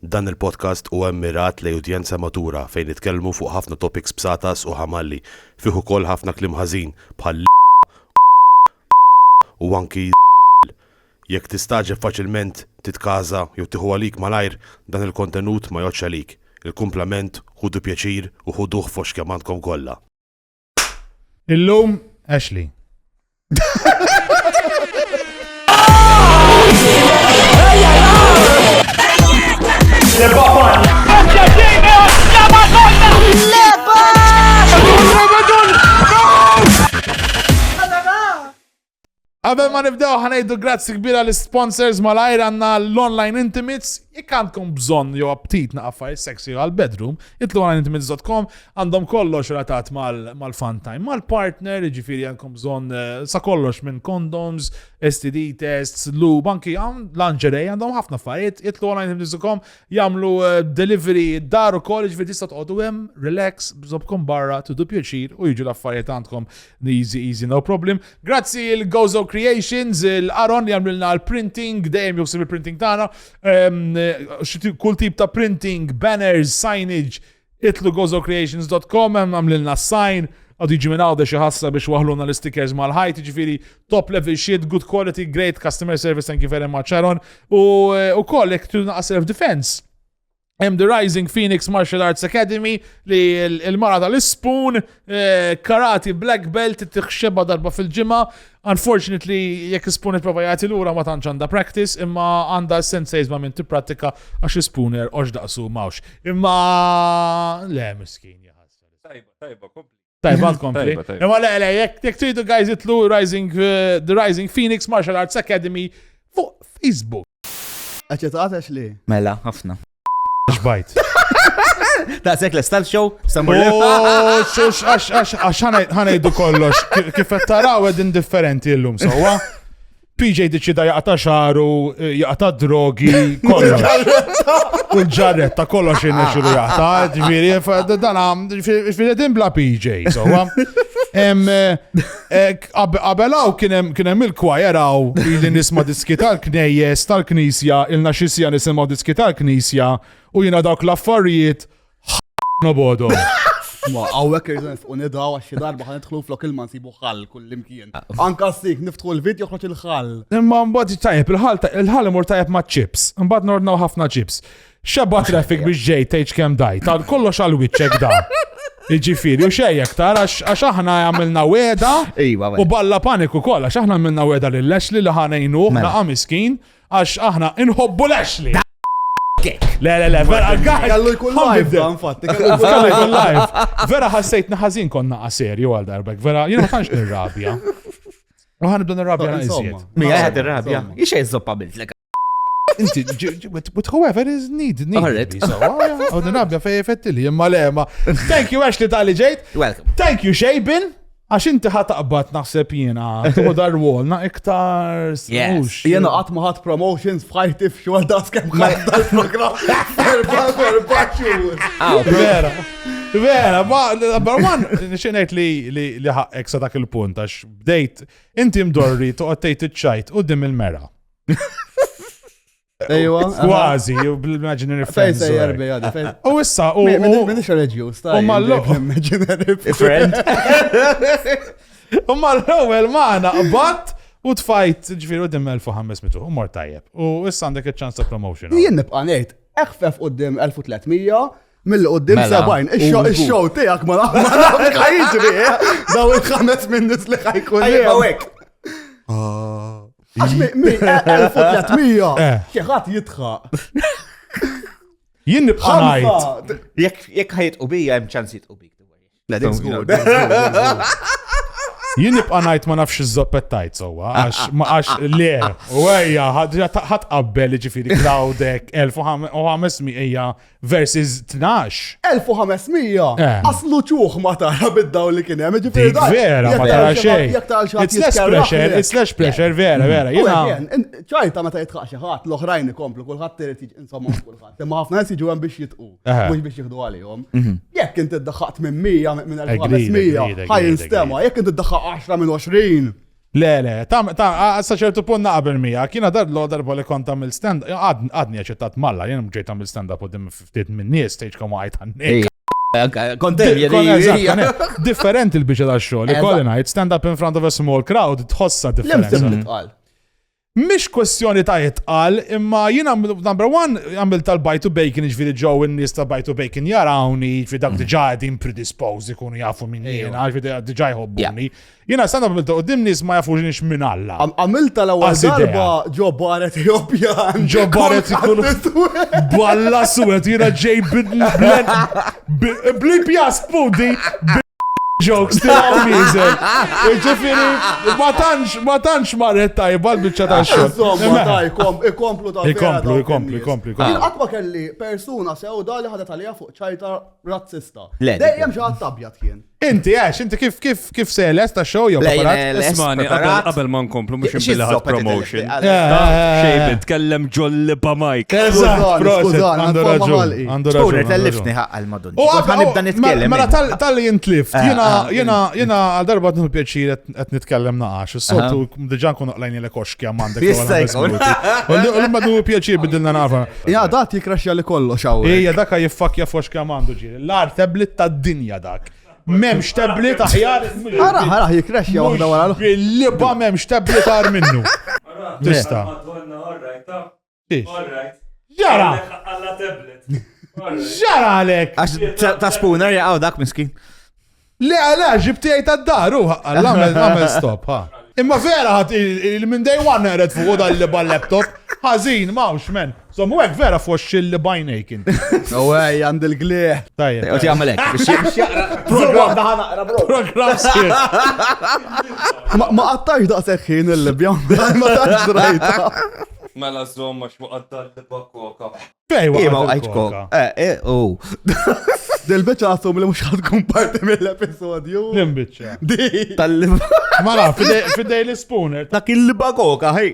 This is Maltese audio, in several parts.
Dan il-podcast huwa mmirat li udjenza matura fejn nitkellmu fuq ħafna topics bsatas u ħamalli, fih ukoll ħafna kliem ħażin bħal u anki jekk tistaġeb faċilment titkaża jew tieħu għalik malajr dan il-kontenut ma jgħodx għalik. Il-kumplament ħudu pjaċir u ħuduh fox kemm għandkom kollha. Illum Ashley. Qabel ma nibdew ħanejdu grazzi kbira l-sponsors malajr għandna l-online intimates. Jekk għandkom bżonn jew aptit naqaffar sexy għal-bedroom, jitlu onlineintimates.com għandhom kollox relatat mal-fun time, mal-partner, ġifieri għandkom bżonn sa kollox minn condoms, STD tests, lube, anki lingerie, għandhom ħafna affarijiet. Jitlu onlineintimates.com jagħmlu delivery dar ukoll, ġifieri tista' tqogħdu hemm, relax, bżobkom barra, tudu pjaċir u jiġu l-affarijiet għandkom easy, no problem. Grazzi il-Gozo Creations, il-Aron li għamlilna l-printing, dejjem juksib il-printing tagħna. Kull tip ta' printing, banners, signage, itlu gozocreations.com, għamlilna sign, għadu jiġi minn għawda xaħassa biex waħluna l-stickers mal-ħajt, ġifiri top level shit, good quality, great customer service, thank you very much, Aaron. U kollek tu naqa self-defense. The Rising Phoenix Martial Arts Academy li il-mara tal-Spoon, karate, black belt, tiħxeba darba fil-ġimma. Unfortunately, jekk Spoon it-prova jgħati l-ura ma tantx għandha practice, imma għandha senseis ma minn tippratika għax Spooner oġ daqsu mawx. Imma le miskin jaħassa. Tajba kompli. Imma le, jekk tridu guys itlu The Rising Phoenix Martial Arts Academy fuq Facebook. Aċċetat għax li? Mela, ħafna. Xbajt. Ta' sekla stall show, għax ħanajdu kollox, kif taraw għed indifferenti l-lum, sowa. PJ diċida jaqta xaru, jaqta drogi, kollox. U ġarretta, kollox jinnexilu jaqta, ġviri, ġviri dimbla PJ, sowa. Qabelaw kienem il-kwajeraw li nisma diski tal-knejjes tal-knisja, il-naxisja nisma diski tal-knisja u jina dawk l-affarijiet nobodom. Ma għawek irżan unidaw għaxi darba ħanetħlu flok il-man sibu xall kull-imkien. Anka sik niftħu l-video xoċ il-xall. Imma mbagħad tajjeb il-ħall imur tajjeb ma' chips, mbagħad nordnaw ħafna chips. Xabba traffic biex ġej tgħid kemm daj, tal-kollox għal-wiċċek da. Iġifiri, u xejjek tara, għax aħna għamilna weda u balla paniku kolla, għax aħna għamilna weda l-Ashley li ħanajnu, naqa miskin, għax aħna inħobbu l-Ashley. Le, vera, għaj. Kallu jkun live, infatti. Kallu jkun live. Vera ħassejt naħazin konna għaserju għal darbek, vera, jina ma tanx nirrabja. U ħanibdu nirrabja naħiziet. Mi għad nirrabja, iexej zoppa bil-tlek. Inti, with whoever is needed. U nirrabja fej fettili, imma lema. Thank you, Ashley, tali ġejt. Welcome. Thank you, Shaben. Għax inti ħataqbat naħseb jena, tuħu dar-wall, na iktar Yes. Jena għatmaħat promotions f'ħajtif xo għal daskem ħajt dal-program. Erba xur. Vera, barman, xenajt li ħaqek sa dak il-punt, għax bdejt, inti mdorri tuqattejt iċ-ċajt u dim il-mera. Ejwa. Kważi, bil-imaginary friends. Fejn sejjerbi għadi, fejn. U issa, Minix reġju, staj. Imaginary Friend. U mal-ewel maħna, bat u tfajt, ġifiru dim 1500, u mor tajjeb. U issa għandek il-ċans ta' promotion. Jien nibqa' ngħid, eħfef qudiem 1300, mill-qoddim Mela. 70. Ix-show tiegħek ma nafx ħajġri, daw il-5 minutes li ħajkun. Għawek. Għax 1300, xieħat jitħaq. Jien nibqa' ngħid. Jek ħajt u bija, jem ċans jit u bik. La, dik żgur. Jien nibqa' ngħid ma nafx iż-zoppettajt sewwa, għax le, u għajja ħatqabbel ġifieri crowdek 1500 versus 12. 1500? Aslu ċuħ ma tara bid-daw li kien hemm, ġifieri Dik vera, ma tara xejn. It's less pressure, vera. ċajta meta jitħaq xi ħadd l-oħrajn ikomplu, kulħadd irid insomma kulħadd. Imma ħafna nies jiġu hemm biex jitqu, mhux biex jieħdu għalihom. Jekk inti ddaħħaqt minn 100 minn 1500 ħaj instema, jekk inti ddaħħaq 10 minn 20. Le, sa ċertu punt naqbel mija, kiena darba li kont għamil stand, għadni ċettat malla, jena mġejt għamil stand up u dim ftit minn nies, stage kom għajt għannik. Differenti il-bicċa da xogħol, kolli ngħid stand up in front of a small crowd, tħossa differenza. Mish kwestjoni ta' jitqal, imma jina number one għamil tal-bajtu bacon, ġviri ġow n-nis tal-bajtu bacon jarawni, ġviri dak diġa għedin predisposed ikunu jafu minn jena, ġviri diġa jħobbuni. Jina stand-up għamilta u dimnis ma jafu ġinix minn alla. Għamilta l-ewwel darba ġo baret Ethiopian. Ġo baret ikunu balla suwet, jina ġej bl-pja spudi, jokes tilaw mizel. Ġifiri, ma tanx marret tajba l-bicċa ta' xogħol. Insomma, ikomplu ta' Ikomplu. Jien qatt ma kelli persuna sewda li ħadet għalija fuq ċajta razzista. Le, Dejjem xi ħadd abjad kien. Inti kif seles ta' show jew paparazzi? Ismani, qabel ma nkomplu mux imbilli ħad promotion. Eh. Xej bitkellem ġolli ba Mike. Skużani, Għandu raġun. Sponer, tellifni ħaqqa l-madun. Ħanibda nitkellem. Mela tal-li jintlift, jena għal-darba għadnu pjaċir għet nitkellem naqax, s-soltu diġan kun uqlajni l-koxki għamandek. Jista' jkun. Għadnu pjaċir bidilna nafa. Ja, dat jikraxja li kollox għaw. Ija, daka jiffakja foxki għamandu ġiri. L-ar tablet ta' dinja dak. Memx tablet aħjar. Ħara, jikraxja waħda wara l-oħra. Bil-liba memx tablet għar minnu. Tista. Ġara! Ġara għalek! Ta' Spooner jaqaw dak miskin. Le, ġibtijaj ta' d-daru, għamel stop, ha. Imma vera ħat il-min day one għeret fuq dal-liba l-laptop, ħazin, mawx, men. Sommu għek vera fuq il-bajnejk inti. Uwej, għand il-glieħ. Tajja. Uti għamelek, biex jaqra. Program daħna qra bro. Program skir. Ma għattajx daqseħħin il-libja, ma taħx drajta. Mela zomma xmuqaddar li bakkoka. Fej, Ima waqt għajtko. Dil-bicċa għassum li mux ħadkun parti mill-episodju. Limbiċċa. Di. Tal-liba. Mara, fidej l-spooner. Dak il-liba koka, hej.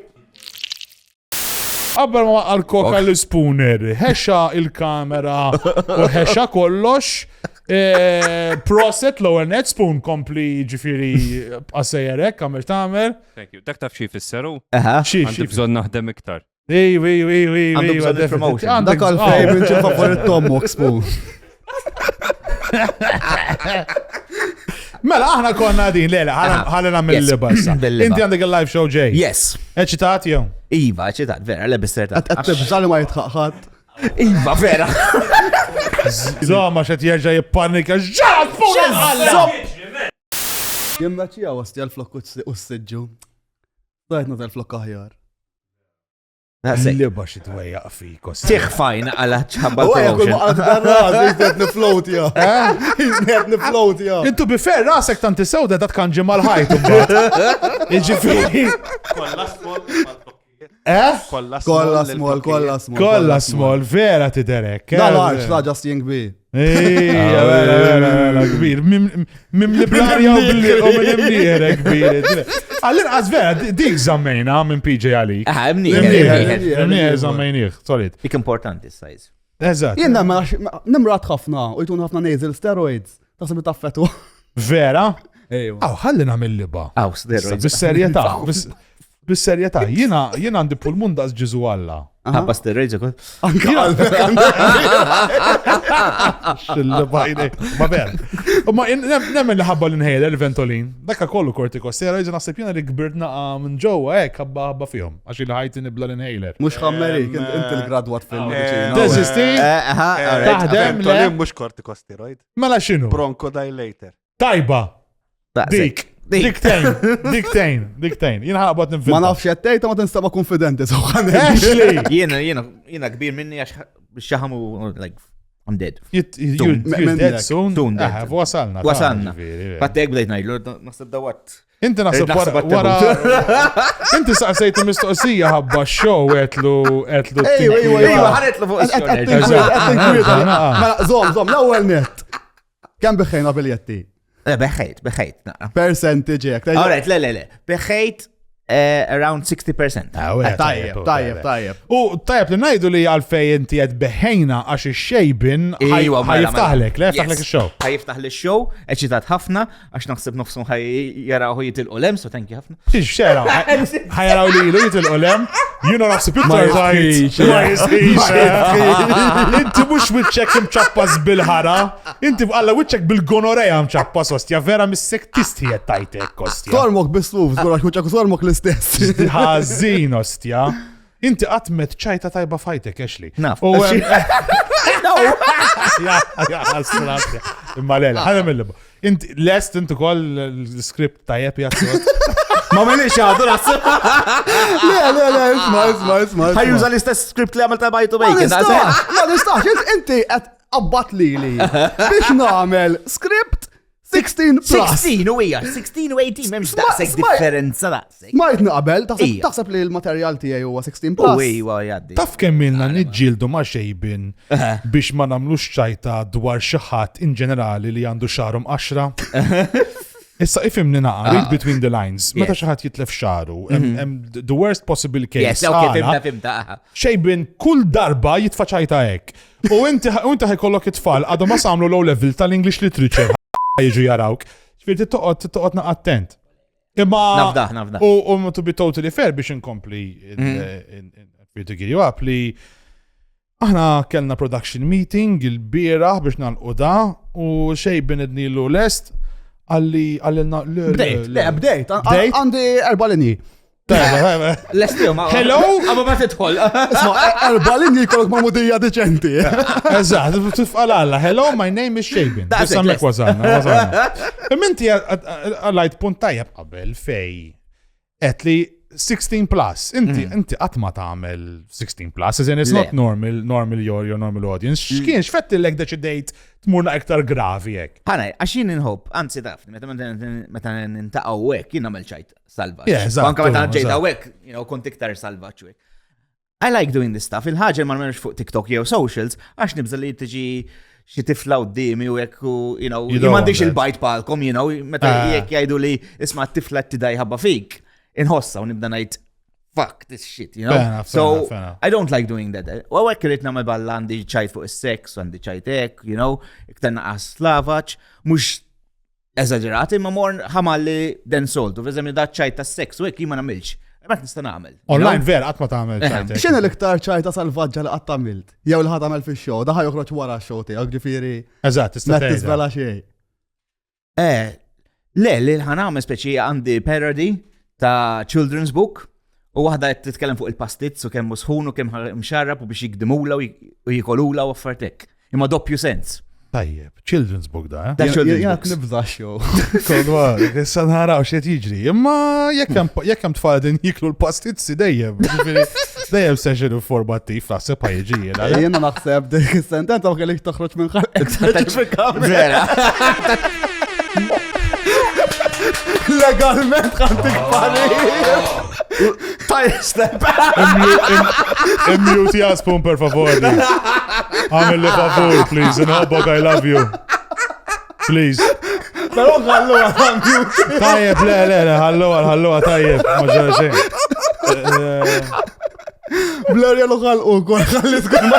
Qabel ma għal-koka l-spooner, ħexa il-kamera u ħexa kollox. Proset lower net spoon kompli ġifiri għasajjarek, għamil tamer. Thank you. Dak taf xie fisseru? Xie, Għandi bżon naħdem iktar. Ej, Għandu bżonn il-promotion. Dak għal-fej minn ċil-favorit Tommok spoon. Mela, aħna konna din, lela, ħalina mill-liba issa. Inti għandek il-live show ġej. Yes. Eċitat jew? Iva, ċitat, vera, lebis sertat. Għattibżali ma jitħaqħat. Iva, vera. Zoma xet jerġa jippanika, ġat fuq il-ħalla! Jemmaċija għasti għal-flok u s-sidġu. Dajtna tal-flok aħjar. Liba xit wejja fikos. Tiħfajn għala ċabba Uwej, kull ma għalat darraz, jizdet niflot ja. Jizdet niflot ja. Intu bifer rasek tanti sewda dat kan ġemal ħajtu bat. Iġifiri. Kolla small, vera tiderek. Dal-arċ, la just young bi. Vera, kbir. Mim librarja u mill-imniere kbir. Għallin għazvera, dik zammejna minn PJ għalik. Mniere zammejniħ, solid. Dik importanti s-sajz. Eżat. Jien nimrat ħafna, u jtun ħafna nasal steroids. Tasib taffetu. Vera? Ejwa. Aw, ħallina mill-liba. Aw, steroids. Bis-serjetà, bis-serjetà. Jiena għandi pulmun daqs ġizu Alla. Ħabba steroids ukoll. Anka għalbek Xil-bajni. Ma ver. Ma nemmen li ħabba l-inhaler, il-Ventolin. Dakka kollu kortikosteroids, naħseb jena li gbirtna minn ġowa, ħabba fihom. Għax il-ħajti nibla l-inhaler. Mux xammerik, inti l-gradwat fil-medicina. Teżisti? Taħdem le? Mux kortikosteroid. Mela xinu? Bronchodilator. Tajba. Diktejn. Jina ħabat nifilta. Ma nafx jettejta ma tinstaba konfidenti, so Ashley! Jena kbir minni għax xaħamu, like, I'm dead. You're dead soon? Soon dead. Wasalna. Fattek bdejt najlu, naħseb dawat. Inti naħseb wara. Inti saqsejtu mistoqsija ħabba show għetlu. Ejwa, ħaretlu fuq Zom, l-ewwel net. Kemm biħħejna biljetti? Beħejt, naqra. Percentage jek. Alright, le. Beħejt around 60%. Tajjeb. U tajjeb li najdu li għalfej inti għed beħejna għax il-xejbin ħajiftaħlek, le jiftaħlek il-show. Ħajiftaħ li show, eċitat ħafna, għax naħseb nofsum ħaj jaraw jitilqu lem, so thank you ħafna. Xiex xeraw, ħajaraw li jilu jitilqu lem, juna naħseb Inti mux wiċċek imċappas bil-ħara, inti għalla wiċċek bil-gonoreja mċappas ostja, vera mis-sektist hiet tajtek ostja. Sormok bis-suf, zgurax wiċċek sormok l-istess. Ħażin ostja. Inti għatmet ċajta tajba fajtek, Ashley. Naf. Imma lela, ħana mill-libu. Inti lest inti kol l-skript tajjeb jassot. Ma minix għadu naħseb. Le, isma. Ħajjuża l-istess script li għamil ta' bajtu Ma bejken. nistax, inti għed abbat li biex namel script 16 plus. 16 u hija, 16 u 18, memx daqsek differenza daqsek. Ma jitnaqbel, Ija. taħseb li l-materjal tiegħi huwa 16 plus. U hija jaddi. Taf kemm milna niġġieldu ma' xejbin biex ma nagħmlux ċajta dwar xi ħadd in ġenerali li għandu xarhom 10. Issa ifimni naqa, read between the lines. Meta xi ħadd jitlef xaru, the worst possible case. Yes, ok, fimta. Xejbin kull darba jitfaċajta hekk. U inti ħajkollok it-tfal għadhom ma samlu low level tal-English literature jiġu jarawk. Ġifieri toqgħod attent. Imma Nafda. U to be totally fair biex inkompli to give you up li aħna kellna production meeting il-bieraħ biex nagħlqu da u xejbin idnilu lest għallilna Bdejt, għandi 4 linji. Lestiju ma. Hello? Għabu ma titħol. Isma, 4 linji kollok ma' mudija deċenti. Eżatt, tifqal alla. Hello, my name is Xejbin. That's it, Sammek lest. wasalna. Minti għallajt punt tajjeb qabel fej etli 16 plus. Inti għatma tagħmel 16 plus, as in it's not normal your normal audience. X'kien x'fett il-lek deċidejt tmurna iktar gravi hekk. Ħana, għaxin inħobb, anzi taf, meta nintaqaw hekk, jien nagħmel ċajt salvaġġ. Yeah, eżatt, Anka meta eżatt. ġejta hekk, kont iktar salvaġġ hekk. I like doing this stuff. Il-ħaġa ma nagħmelx fuq TikTok jew socials għax nibża li tiġi xi tifla qudiemi u hekk m'għandix il-bajt palkom, meta jekk jgħidu li isma' t-tifla tidaj ħabba fik. Inħossa u nibda ngħid fuck this shit, Fair enough, So fair enough. I don't like doing that. U għek rrit namel balla għandi ċajt fuq il-sex, għandi ċajt ek, iktar naqas slavaċ, mux eżagġerati, ma mor ħamalli den soltu. F'eżempju, da ċajt ta' sex u ek jima namilx. Mak nista namel. Online ver, għatma tagħmel ċajtek. X'inhi l-iktar ċajta salvaġġa li qatt tagħmilt? Jew li ħadd tagħmel fix-show, daħħa joħroġ wara x-show tiegħek, ġifieri Eżatt, tista' ma tgħidha. tisvela xejn. Le, li ħanamel speċi għandi parody ta' children's book u waħda qed titkellem fuq il-pastizz u kemm sħun u kemm mxarrab u biex jikdimula u jikolula u affartek. Imma doppju sens. Tajjeb, children's book da, Ta' children's Jena books. nibża show. Kodwa, issa nħaraw xiet jiġri. Imma jekk hemm tfal din jiklu l-pastizzi dejjem. ġifieri, Dejjem session informattiv naħseb ħajġi jiena. Jena naħseb dik is-sentenza ma kellix toħroġ minn ħalqek. Vera. Legalment ħantik parir. Tajstep. Immute jaspun per favor. Għamil li favor, please. Inħobbok, I love you. Please. Però ħallu għamju. Tajjeb, le, ħalluha tajjeb. Ma ġara xejn. Blur jellu ħalqu kol ħalli tkun ma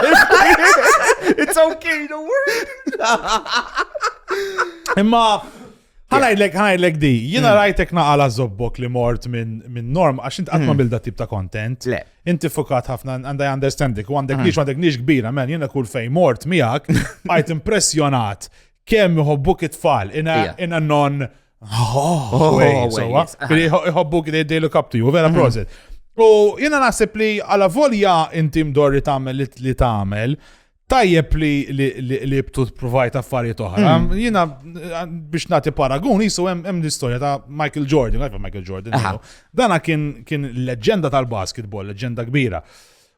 It's okay, don't worry. Imma ħanajdlek di, jina rajtek naqala zobbok li mort minn norm, għax int għatma bilda tip ta' content. Le. Inti fukat ħafna, and I understand dik, għandek nix kbira, man, jina kull fej mort miegħek, għajt impressjonat kemm jħobbuk it-tfal in a non way, so yes. jħobbuk they look up to you, vera proset. U jina naħseb li għala volja inti mdorri tagħmel li tagħmel, tajjeb li btu provajt affarijiet oħra. Jina biex nagħti paragun jisu hemm l-istorja ta' Michael Jordan, għarfa Michael Jordan. Dana kien leġenda tal-basketball, leġenda kbira.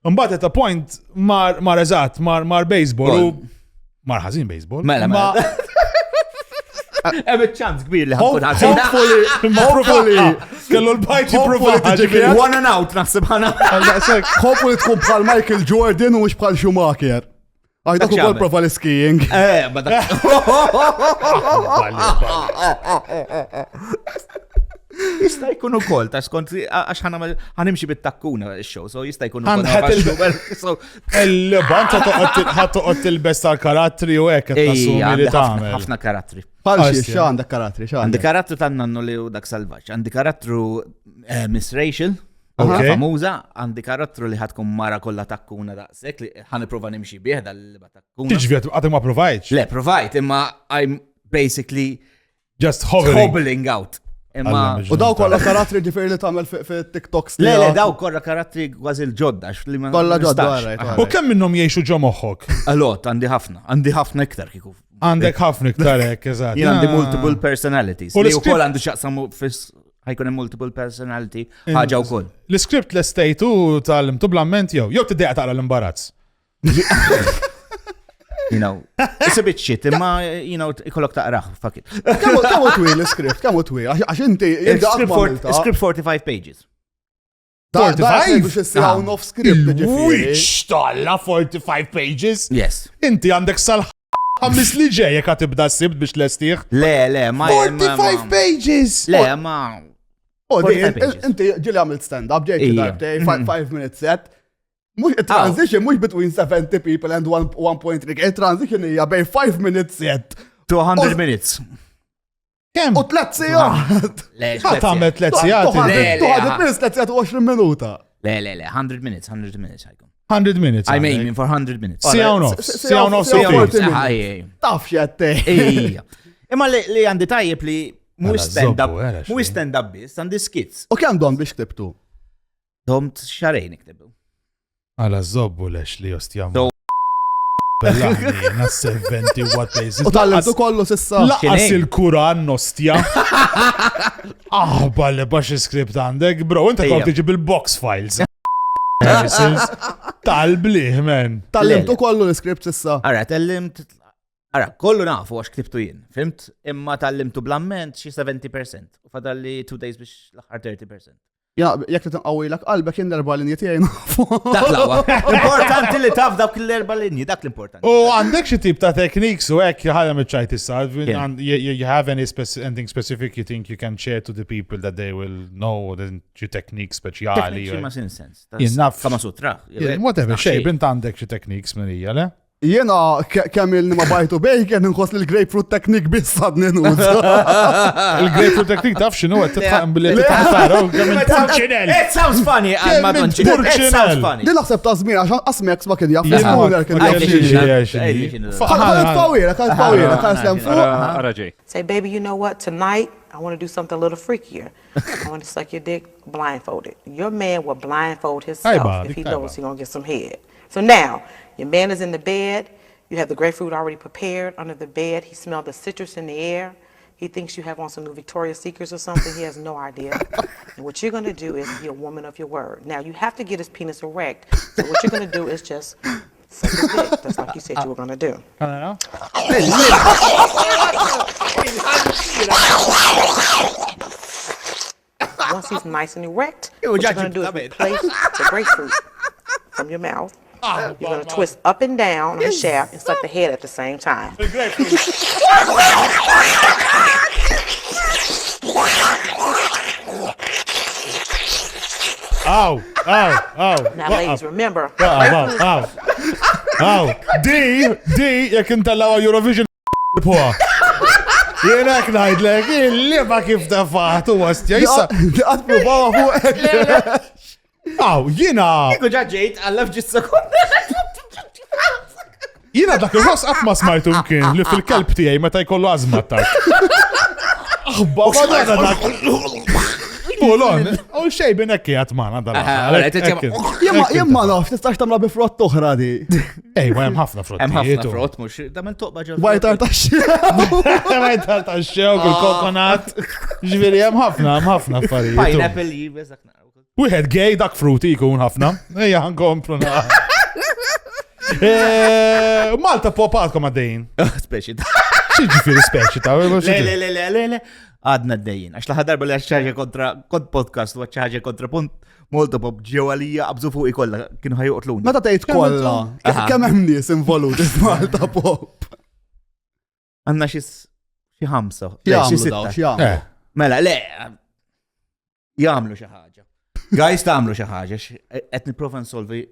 Mbagħad at a point mar eżatt, mar baseball u mar ħażin baseball. Mela. Ebbe ċans kbir li ħankun ħazina. Hopefully. Kellu l-bajt jipprova. One and out naħseb ħana. Hopefully tkun bħal Michael Jordan u mhux bħal Schumacher. Għajdak u kol prova l-skiing. Jista' jkun ukoll ta' skont għax ħanimxi bit-takkuna x-show, so jista' jkun ukoll. Il-bant ħatoqgħod tilbes tal-karattri u hekk qed tassumi li tagħmel. Ħafna karattri. Falxi, x'għandek karattri, Għandi karattru ta' nannu li u dak salvaġġ. Għandi karattru Miss Rachel, famuża, għandi karattru li ħadkun mara kollha takkuna daqshekk li ħaniprova nimxi bih dal-liba takkuna. Tiġvi għadek ma provajtx? Le, provajt, imma I'm basically just hobbling out. U daw kollha karattri ġifieri li tagħmel fit-TikToks. Le, daw kollha karattri kważi l-ġodda. Kollha ġodda. U kemm minnhom jgħixu ġo moħħok? Allot, għandi ħafna iktar kieku. Għandek ħafna iktar hekk, eżatt. Jien għandi multiple personalities. Li wkoll għandu x'jaqsam ħajkun hemm multiple personality ħaġa wkoll. L-iskript l-estejtu tal-imtu blamment jew tiddeqa taqra l-imbarazz. You know, it's a bit shit, imma, you know, ikollok taqraħ, fuck it. Kamu twil l-iskript, kamu twil, għax inti script 45 pages. 45? Biex jissiraw nof script ġifieri. Wix talla 45 pages? Yes. Inti għandek sal-ħamis li ġejjek għatibda s-sibt biex l-estiħ? Le, ma. 45 pages! Le, ma. Inti ġili għamilt stand-up, ġejti darbtej, 5 minutes set. Transition mux between 70 people and 1.3. Transition hija bej 5 minutes set. To 100 minutes. Kem? U 3 sijat. Ħat għamet 3 sijat. 200 minutes 3 sijat u 20 minuta. Le, 100 minutes ħajkun. 100 minutes. I'm aiming for 100 minutes. Sija Taf xette. Imma li għandi tajjeb li mux stand-up bis, għandi skits. U kem don biex ktibtu? Domt xarejn iktibu. Għala zobbu lex li ostjam. Bellani, na 70 what days. U tal-limtu kollu sissa. Laqas il-Kuran nostja. Balle bax il-skript għandek, bro, inta kol tiġi bil-box files. Tal-bliħ, men. Tal-limtu kollu l-skript sissa. Ara, kollu nafu għax ktibtu jien, fimt? Imma tal-limtu blamment xi 70%. U fadalli 2 days biex l-aħħar 30%. Ja, jek li tinqawilak qalbek jien l-erba' linji tiegħi nafu. Dak lawa. Importanti li taf dak l-erba' linji, dak l-importanti. U għandek xi tip ta' techniques u hekk ħajja miċċajt issa. You have anything specific you think you can share to the people that they will know xi techniques speċjali? Techniques ma sin sens. Jinnaf. Kama sutra. Whatever, xej, bint għandek xi techniques Marija, le? Jena kemm il-nima bajtu bacon nħoss li l-grapefruit technique biss għadni nuża. Il-grapefruit technique taf x'inhu qed titħaqem billi titħaqem kemm il-purċinell. It sounds funny, għal madonċinell. It sounds funny. Li naħseb ta' żmien għax Asmex ma kien jaf. Say, baby, you know what? Tonight, I want to do something a little freakier. I want to suck your dick blindfolded. Your man will blindfold himself if he knows he's going to get some head. So now, your man is in the bed. You have the grapefruit already prepared under the bed. He smelled the citrus in the air. He thinks you have on some new Victoria's Secrets or something. He has no idea. And what you're going to do is be a woman of your word. Now, you have to get his penis erect. So what you're going to do is just suck his dick. That's like you said you were going to do. Once he's nice and erect, what you're going to do is replace the grapefruit from your mouth. You're going to twist up and down on the shaft and suck the head at the same time. Ow. Now, ladies, remember. Di, jek intallaw Eurovision puha. Jenek najdlek, il-liba kif tafat u għastja jissa. Għad provawa fuq. Jina. Kiku ġaġġejt, għallaf ġit sekonda. Jina dak il-ros għatma smajtu mkien li fil-kelb tijaj meta jkollu għazma tak. Baba dak. Pulon, u xej bin ekki għatman għadala. Jemma naf, tistax tamla bi frott uħra di. Ej, ma jem ħafna frott. Jem ħafna frott, mux, damen toqba ġo. Wajtar ta' xew. Wajtar ta' xew, kul-kokonat. Ġviri jem ħafna affarijiet. Pineapple jibezak naraw. Wieħed gay dak fruti jkun ħafna. Ejja nkomplu na. Malta popatkom għaddejn. Speċi. Ġifiri speċi ta' Le. Għadna d-dejjin. Għax laħad darba li għaxħaġa kontra kont podcast u għaxħaġa kontra punt molto pop ġewalija għabżu fuq ikolla kienu ħajuqtluni. Meta tgħid kollha, kemm hemm nies involuti f'Malta pop. Għandna xi ħamsa. Xi sitta. Mela, le. jagħmlu xi ħaġa. Guys tagħmlu xi ħaġa, qed nipprova nsolvi.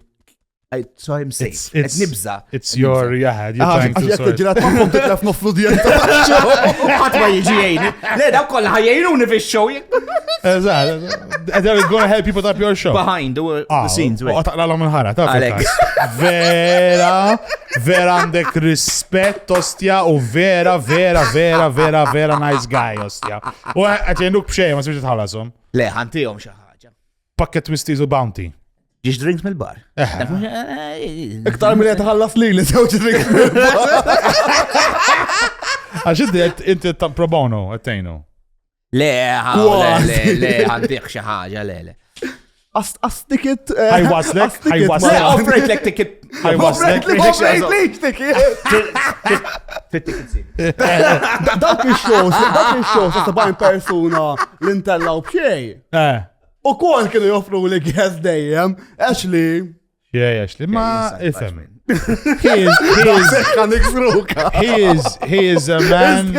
So I'm safe. Qed nibża. It's your jaħad. Għax jekk ġirat magħhom titlef noflu djenta. Ħadd ma jiġi jgħinni. Le daw kollha ħajjejruni fix-show. They're gonna help you put up your show. Behind the scenes. Taqlalhom il-ħara, ta' Alex. Vera għandek rispett, ostja, u vera nice guy, ostja. U qed jgħinuk b'xejn, ma sibx tħallasom. Le, ħantihom xi ħaġa. Pakket Twisties u Bounty. Ġiex drinks mill-bar. Iktar mill tħallas li żewġ drinks mill-bar. Għax inti pro bono, għattejnu. Le, ħantih xi ħaġa, le. Astikit. Ħajwaslek. Offrejt lek ticket. Offrejt li ticket. Dak il-shows, ta' bajn persuna l-intellaw bxej. U kol kienu joffru li għaz dejjem, Ashley. Ashley, ma ifem. He is a man.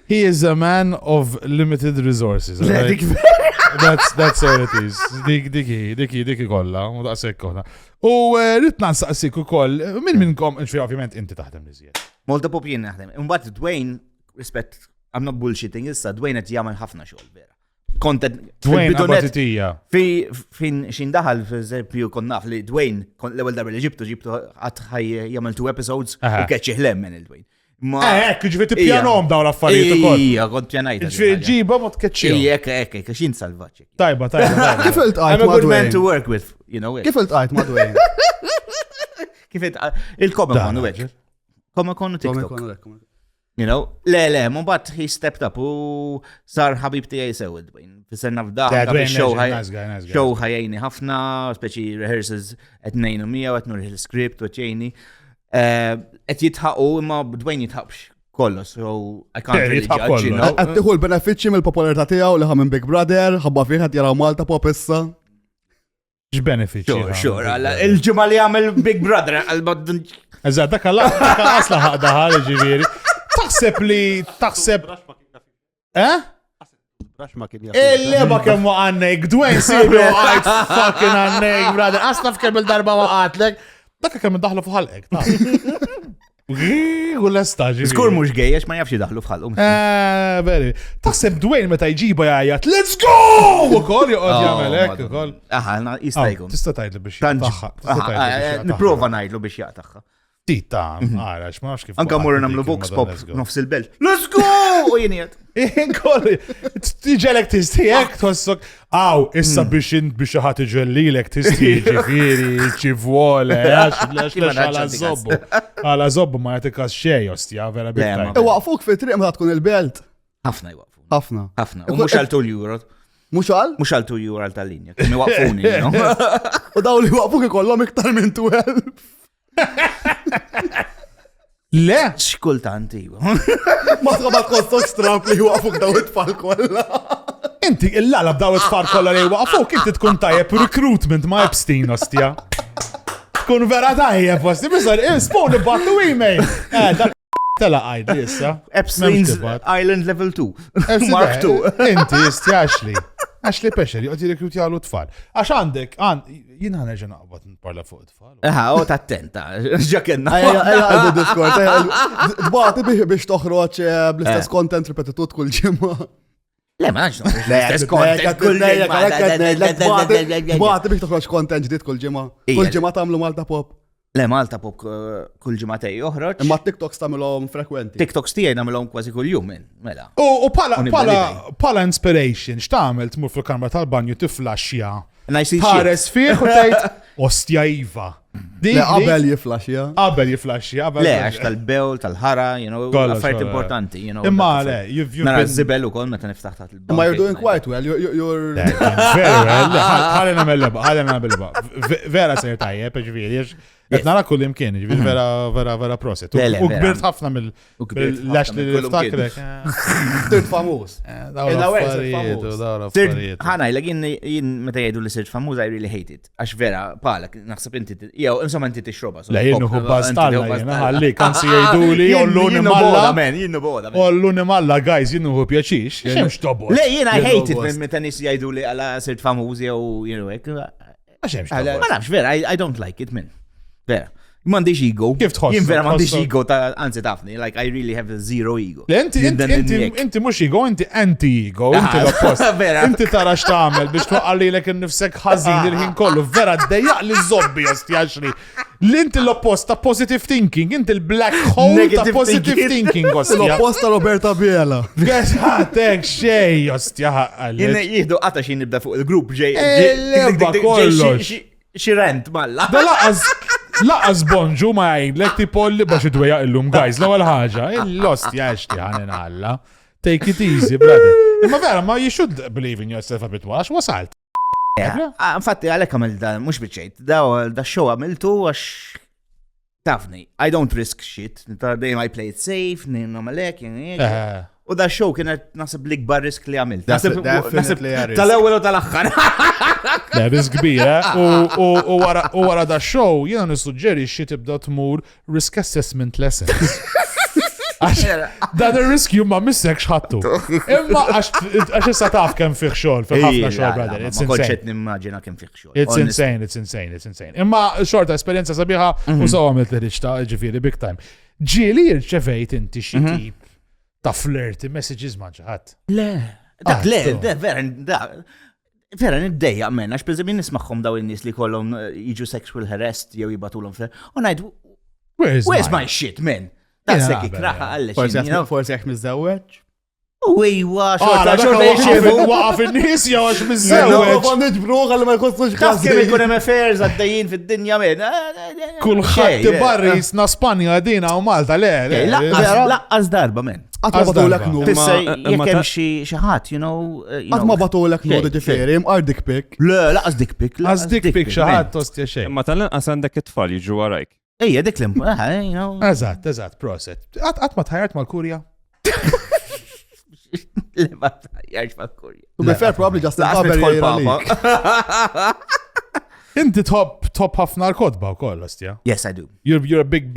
He is a man of limited resources. That's all it is. Diki kolla, u daqsek kolla. U ritna nsaqsik u koll, minnkom, ovvijament inti taħdem li zjed. Molta pop jien naħdem. Mbagħad Dwayne, rispett, I'm not bullshitting issa, Dwayne qed jagħmel ħafna xogħol vera. Dwayne għabatitija. Fin xindaħal, f-eżempju, kon naf li Dwayne, l-ewel darba li ġibtu għatħaj jgħamil 2 episodes u keċi ħlem minn il-Dwayne. Ġifiri t-pjanom daw l-affarijiet u koll. Ija, kont pjanajta. Ġifiri ġiba mot keċi. Ek, xin salvaċi. Tajba. Kif il-tqajt I'm a good man to work with, you know. Kif il-tqajt ma' Dwayne? Kif il-Comic-Con u għek. Comic-Con u TikTok. You know, le, mumbat he stepped up u sar ħabib tijaj sew Dwayne. Fisser nafdaħ, show ħajajni ħafna, speċi rehearsals etnejnu mija, etnur il-script u etjajni. Et jitħaqu, imma Dwayne jitħaqx kollu, so I can't really judge, you know. Għattiħu l-benefiċi mill-popolarità tijaw li ħamin Big Brother, ħabba fiħat jaraw Malta pop issa. X-benefiċi? Sure, il-ġumma li għamil Big Brother, għal-baddun. Eżad, dak għasla ħadaħal ġiviri. Taħseb li, taħseb. Il-leba kemmu għannek, Dwayne sibi għajt fucking għannek, brother. Asna f'kemm il-darba waqatlek. Dakka kemm daħlu f'ħalqek, u l-estaġi. Skur mux gej, għax ma jafx daħlu f'ħalqum. Veri. Taħseb Dwayne meta jġiba jgħajat, let's go! U kol joqgħod jagħmelek, u kol. Aha, jistajkum. Tista' tgħidlu biex jaqtaħħa. Niprofa ngħidlu biex jaqtaħħa. Tita, għarax, ma nafx kif. Anka morru namlu box pop nofs il-belt. Let's go! U jeniet. Inkolli, tiġelek tistijek, tossok, issa biex ħat iġellilek tistijek ġifiri, ċivwole, għala zobbu ma jatikas xej, ostja, vera bittaj. Waqfuk fi triq ma tkun il-belt. Ħafna jwaqfu. Ħafna. U mux għal 2 euro. Mux għal? Mux għal 2 euro tal-linja, kemmi waqfuni, U daw li waqfuk ikollhom iktar minn 12. Le? Xkultant, iwa. Ma tħabba kostok strap li waqfuk daw it-tfal kolla. Inti il-lala b'daw it-tfal kolla li waqfuk, inti tkun tajjeb recruitment ma' Epstein, ostja. Tkun vera tajjeb, ostja. Bizar, spawn battu email. Tela għajd, issa. Epstein's Island Level 2. Mark 2. Inti, istja Ashley Pesher, jgħod jirrekrut jgħalu t-tfal. Għax għandek, jina ħanerġa naqbad n-parla fuq t-tfal. U t-attenta, ġakenna. Għajja, Discord. Dbati biex toħroċ bl-istess content repetitut kull ġimma. Le, ma naġ bl-istess content kull ġimma. Dbati biex toħroċ content ġdid kull ġimma. Kull ġimma tamlu Malta Pop. Le, Malta Pop kull ġimatej joħroġ. Imma TikToks tamilhom frekwenti. TikToks tiegħi nagħmilhom kważi kull jum mela. U pala inspiration, x'tagħmel tmur fil-kamra tal-banju tiflaxxja. Ħares fih u tgħid ostja iva. Qabel jiflaxxja. Qabel jiflaxxja. Le, għax tal-bewl, tal-ħara, affarijiet importanti, Imma le, nara żibel ukoll meta niftaħ taħt il-bank. Imma you're doing quite well. You're very well. Ħalli nagħmel leba. Vera sejr tajjeb, ġifieri. Qed nara kull imkien, ġifieri vera proset. U kbirt ħafna mill-lax li niftakrek. Sirt famuż. Ħana, jien meta jgħidu li sirt famuż, I really hate it. Għax vera, palak, naħseb inti, jew, insomma inti tixroba. La jien uħu bazdalla, jien ħalli, kansi jgħidu li jolluni malla. Olluni malla, guys, jien uħu pjaċix. Le, jien I hate it meta nis jgħidu li għala sirt famuż jew, you know, ma nafx, vera, I don't like it, man. Vera. Mandiġ ego. Kif tħoss? Jien vera mandiġ ego ta' anzi tafni. Like, I really have a zero ego. Inti mux ego, inti anti-ego. Inti l-oppost. Inti tara x'tagħmel biex twaqqalli lek innifsek ħażin il-ħin kollu. Vera d-dejjaq li zobbi ostjaxri. L-inti l-oppost ta' positive thinking. Inti l-black hole ta' positive thinking, ostja. L-oppost ta' Roberta Biela. Għatek xej, ostja ħaqqalli. Jien jihdu għata xin nibda fuq il-grupp ġej. L-ebba kollox. Xirent malla. Da laqas bonġu ma jgħidlek tipo li bax idweja illum, guys, l-ewwel ħaġa, il-lost jaxti ħanin ħalla. Take it easy, brother. Imma vera, ma you should believe in yourself a bit more, għax wasalt. Infatti, għalek għamil da, mux biċċejt, da show għamiltu għax tafni, I don't risk shit, dejjem I play it safe, ninnom għalek, u da show kienet nasib l-ikbar risk li għamilt. Nasib tal-ewwel u tal-axħar. Da risk kbira, u wara da show, jena nissuġġeri xi tibda tmur risk assessment lessons. Dan il-risk ma missek xħattu. Imma għax issa taf kem fiħ xol, fiħ ħafna xol, brother. It's insane. Nimmaġina kem fiħ xol. It's insane. Imma xorta esperienza sabiħa u sawa għamilt l-riċta, ġifiri, big time. Ġili jirċevejt inti xi tip ta' flirty messages maġħat. Le, vera niddejja men, għax peżemin nismaħħom daw il-nis li kollhom jiġu sexual harassed jew jibatulhom fl. U ngħid, where's my shit, man? Tasek ikraħa għallex. Forsi għax mizzawweġ? Uwa, waqaf il-nis jew għax mizzawweġ. Għandġ bruħ għalli ma jkossux Taf kem ikun hemm affairs għaddejjin fid-dinja men. Kulħadd tibarri jisna Spanja dina u Malta le. Laqqas darba men. Għatma batulek nudu. Jekk hemm xi ħadd, you know. Għatma batulek nudu ġifieri, mqar dik pik. Le, laqqas dik pik. Laqqas dik pik xi ħadd tostja xejn. Ma tal-inqas għandek it-tfal jiġu warajk. Ejja, dik you know. Eżatt, proset. Għatma tħajart mal-kurja? Le, ma tħajjarx mal-kurja. To be fair, probably just Inti top ħafna l-kodba u koll, ostja? Yes, I do. You're a big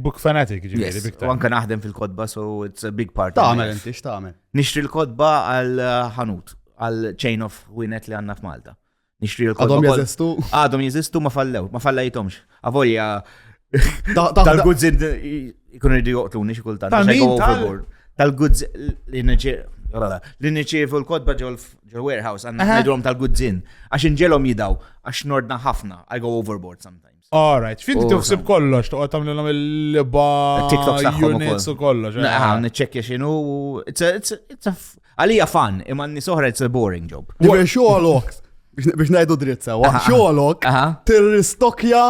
book fanatic, ġiviri, big time. U anka naħdem fil-kodba, so it's a big part. Ta'mel inti, x'ta'mel? Nixtri l-kodba għal-ħanut, għal-chain of Winnet li għanna f'Malta. Nixtri l-kodba. Għadhom jeżistu ma fallejtomx. Avolja tal-gudzin ikun rridu joqtluni xi kultant. Tal-goods li nirċievu l-kodba ġol warehouse għanna ngħidulhom tal-goods għax inġelhom jidaw għax nordna ħafna I go overboard sometimes. All right, finti tuħsib kollox, toqgħod tagħmlilhom il-liba units u kollox. Niċċekkja x'inhu għalija fun, imma n-nies oħra it's a boring job. Diver xogħolok biex ngħidu dritt sewwa, xogħolok tirristokja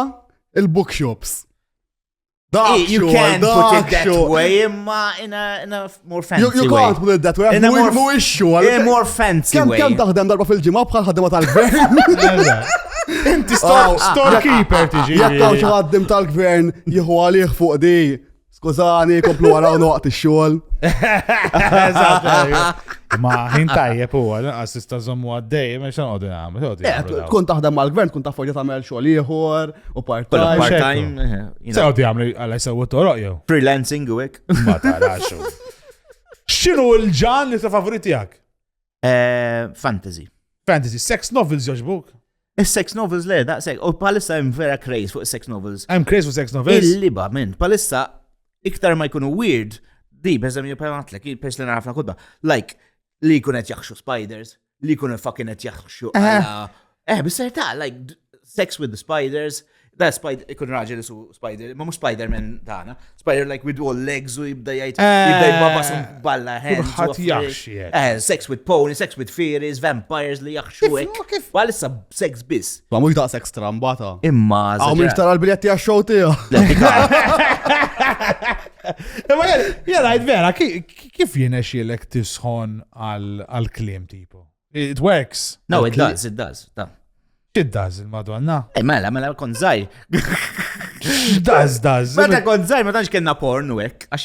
il-bookshops. You can put it that way, imma in a more fancy way. You can't put it that way. In a more fancy way. Kem taħdem darba fil-ġimgħa bħal ħaddima tal-gvern? Inti storekeeper tiġi. Jekk hawn xi ħaddim tal-gvern jieħu għalih fuq di. Skużani, komplu wara noqgħod ix-xogħol. Ma ħin tajjeb huwa, assista żommu għaddej, ma x'nqogħdu nagħmlu. Tkun taħdem mal-gvern, tkun taf forja tagħmel xogħol ieħor u part-time. Sewgħu jagħmlu għal jsewwu toroq jew. Freelancing u hekk. Ma tarax. X'inhu l-ġan li ta' favorit tiegħek? Fantasy. Sex novels jogħġbuk? Is-sex novels le, daqshekk. U palissa hemm vera craze fuq sex novels. I'm craze fuq sex novels? Il-liba minn, palissa iktar ma jkunu weird, di beżem jippermatlek, pers li narafna kodba, like, li jkun qed jaħxu spiders, li jkun fucking qed jaħxu bis-serta, like, sex with the spiders, da spider, ikun raġel su spider, ma mux Spider-Man tagħna, spider like with all legs u jibda jibabasum balla hands. Ħadd jaħxi. Sex with ponies, sex with fairies, vampires li jaħxu hekk. Għalissa sex biss. Ma mhux daqshekk strambata. Imma Għaw minn tara l-biljetti għax-show tiegħu. Imma jena vera, kif jiena xielek tisħon għal-klim tipo? It works. No, it does. It does, il-Madonna. Mela kon zaħi. Daz. Meta kont żgħir ma tantx kellna porn u hekk, għax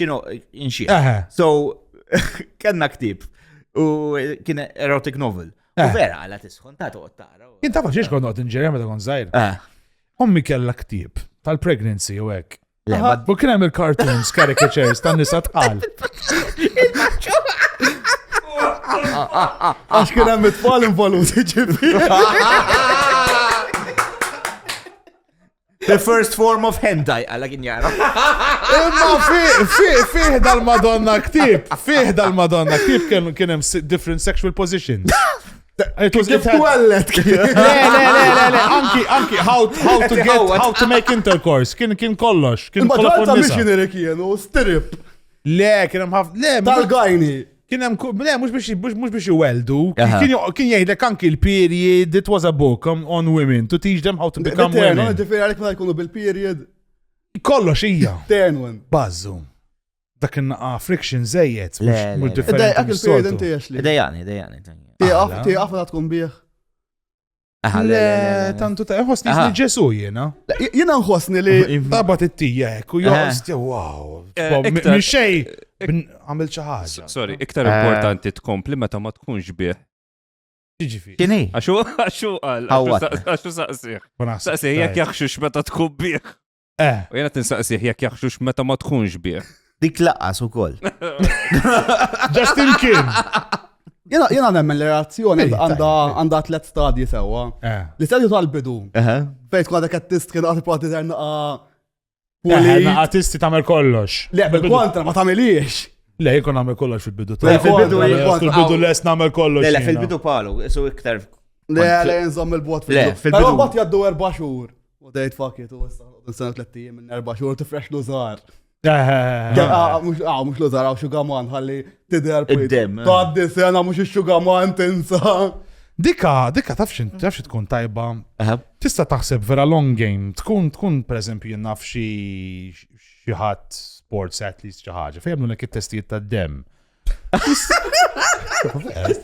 inxieq. So, kellna ktib u kien erotic novel. U vera għala tisħon ta' toqgħod tara. Jien taf xiex kont noqgħod inġeri meta kont żgħir. Ommi kellha ktib tal-pregnancy u hekk. U kien hemm il-cartoons, caricatures tan-nisa tqal. Għax kien hemm it-tfal involuti ġifieri. The first form of hentai, għalla kien jara. Imma fih dal-Madonna ktib, kien hemm different sexual positions. Kif twellet kien. Le, anki how to make intercourse, kien kollox, kien kollox. kollox. Ma missionary kienu, strip. Le, kien hemm Tal-gajni. Kien hemm mhux biex iweldu, kien jgħidlek anki l-period, it was a book on women to teach them how to become women. Ġifieri għalek ma jkunu bil-period. Kollox hija. Tenwen. Bazzu. Dak innaqa friction żejjed, mhux Dak differenti. il-period inti għaxli. Dejjani. Tiqaf ta' tkun bih. Le, tantu ta' ħosni li ġesu jiena. Jiena nħossni li. Tabat it-tija hekk u joqgħod wow. Minn xejn għamil xi ħaġa. Sorry, iktar importanti tkompli meta ma tkunx bih. Jiġifieri. Kieni? Għaxu għaxu saqsih. Saqsih jekk jaħxux meta tkun bih. U jena tinsaqsih jekk jaħxux meta ma tkunx bih. Dik laqqas ukoll. Just in kien. Jena nemmen l-reazzjoni għandha 3 stadji sewwa. L-istadju tal-bidu. Fejn tkun għadek qed għati proti Artisti tagħmel kollox. Le, bil-kontra ma tagħmelix. Le, jkun nagħmel kollox fil-bidu. Fil-bidu les nagħmel kollox. Le, fil-bidu palu, su iktar. Le, nżomm il-bot fil-bidu. Però mbagħad jgħaddu 4 xhur. U dejt fuck it, u issa 3 ijiem minn 4 xhur tifresh lużar. Mhux lużar għaw xugaman ħalli tidher id-dem. Tgħaddi sena mhux ix-xugaman tinsa. Dika tafx tkun tajba. Tista' taħseb vera long game. Tkun pereżempju naf xi ħadd sports athletes xi ħaġa. Fejn jagħmlu it-testijiet tad-dem.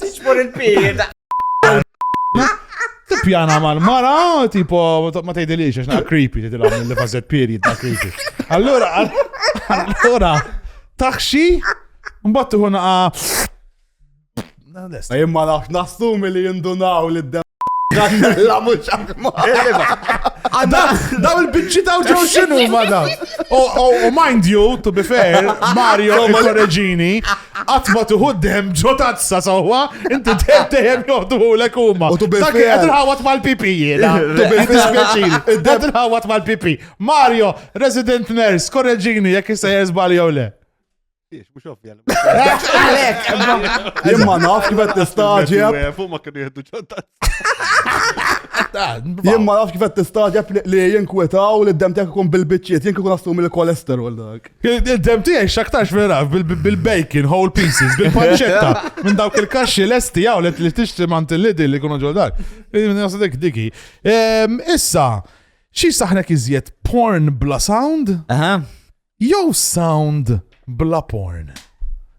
Tiġbor il-period. Tippjana mal-mara, tipo ma tgħidilix għax naqa creepy tgħidilha li fażet period ta' creepy. Allura taħxi mbagħad tieħu naqa' Imma nafx nassumi li jindunaw li d-dem la mux daw il-bicċi daw ġew xinu ma daw. Oh, mind you, to be fair, Mario il-Correggini, għatma tuħuddem ġo tazza sawwa, inti teħem joħduħu l-ekuma. Dak għedrħawat mal-pipi jena. Għedrħawat mal-pipi. Mario, resident nurse, Correggini, jek jista jizbali jew le. Mux ovvja. Jemma naf kifet t-istaġjab. Fuma kienu jihdu ġoddat. Jemma naf kifet t-istaġjab li jinkwetaw li d-dem tijak kun bil-bicċiet, jink kun assumi l-kolesterol dak. Il-dem tijak xaktax veraf bil-bacon, whole pieces, bil-pancetta, minn dawk il-kaxxi l-esti jaw li t-ixti mantillidi li kunu ġoddak. Diki. Issa, xie saħnek iżjed porn bla sound? Jow sound bla porn.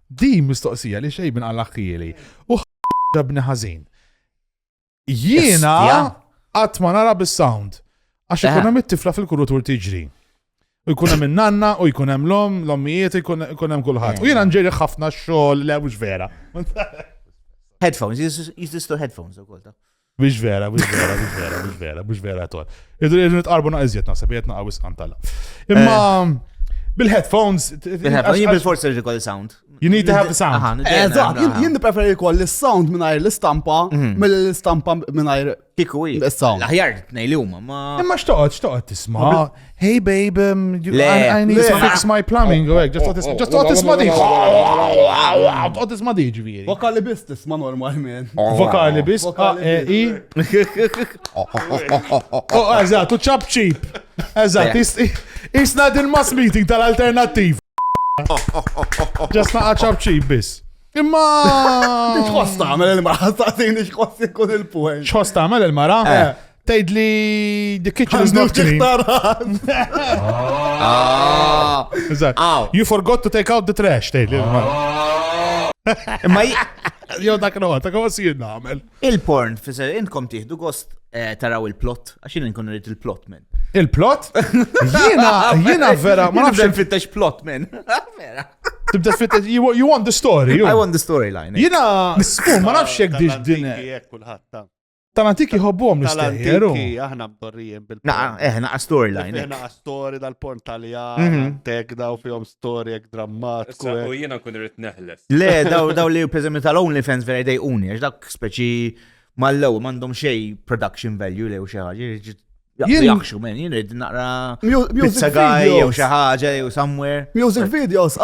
Di mistoqsija li xej bin għal-axħili. U ġabni ħazin. Jiena għatma nara bis-sound. Għax ikun hemm it-tifla fil-kurutur tiġri. U jkun hemm in-nanna, u jkun hemm l-ommijiet, u jkun hemm kulħadd. U jiena nġeri ħafna xogħol li mhux vera. Headphones, jizistu headphones u kolta. Biex vera tol. Idru nitqarbu naqizjet naħseb, jiet naqawis kantalla. Imma bil-headphones. Bil-force surgical sound. You need to have the sound. Jien preferi jkoll l-sound minnajr l-istampa, mill-istampa minnajr kiku l-sound. L-ħjar t-nejli huma, ma. Imma xtoqgħod tisma'. Hey babe, I need to fix my plumbing. Just tisma' di. Toqgħod tisma' di ġifieri. Vokali biss tisma' normalment. Vokali biss. Eżatt, u chop cheap. Eżatt, isna din mass meeting tal-alternattiv. Just naqa chop cheap biss. Imma. X'ħoss tagħmel il-mara, tagħtini x'ħoss ikun il-punt. X'ħoss tagħmel il-mara? Tgħidli the kitchen is not clean. You forgot to take out the trash, tgħidli il-mara. Imma jew dak sir nagħmel. Il-porn, fisser, intkom tieħdu gost taraw il-plot, għax jien nkun rrid il-plot minn. Il-plot? Jiena vera, ma nafx fittex plot, man. Vera. tibda tfittex, you want the story. I want the storyline. Jiena, spun, ma nafx jek diġ din. Tal-antiki hobbuhom l-istejjeru. Tal-antiki aħna mdorrijin bil-porn. Naqa storyline. Naqa story dal-porn taljan, tek daw fihom story ek drammatiku. U jiena kun irrid neħles. Le, daw li peżempju tal-OnlyFans vera jdejquni, għax dak speċi mal-lew m'għandhom xej production value li u xi ħaġa. Jaqxu, man, jirid naqra pizza guy jew xi ħaġa jew somewhere. Music videos,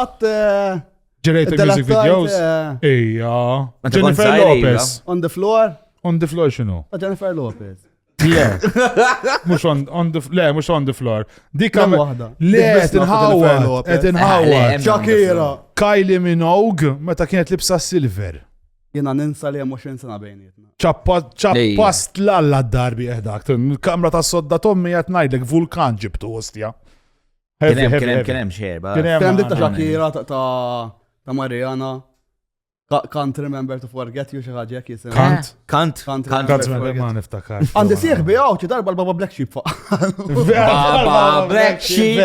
Generated music videos? Ejja. Jennifer Lopez. On the floor? On the floor xinu? Jennifer Lopez. Le. Mux on the floor. Dika waħda. Le, tinħawad. Shakira. Kylie Minogue, meta kienet libsa silver. Jena ninsa li 20 sena bejnietna. ċappast l-alla d-darbi eħdak. Kamra ta' sodda tommi jgħat najdlek vulkan ġibtu ostja. Kienem xerba. Kienem ditta Shakira ta' Mariana. Can't remember to forget you xaħġa jisem. Can't ma niftakar. Għandi sieħ bijaw ċi darba l-Baba Black Sheep fa' Baba Black Sheep.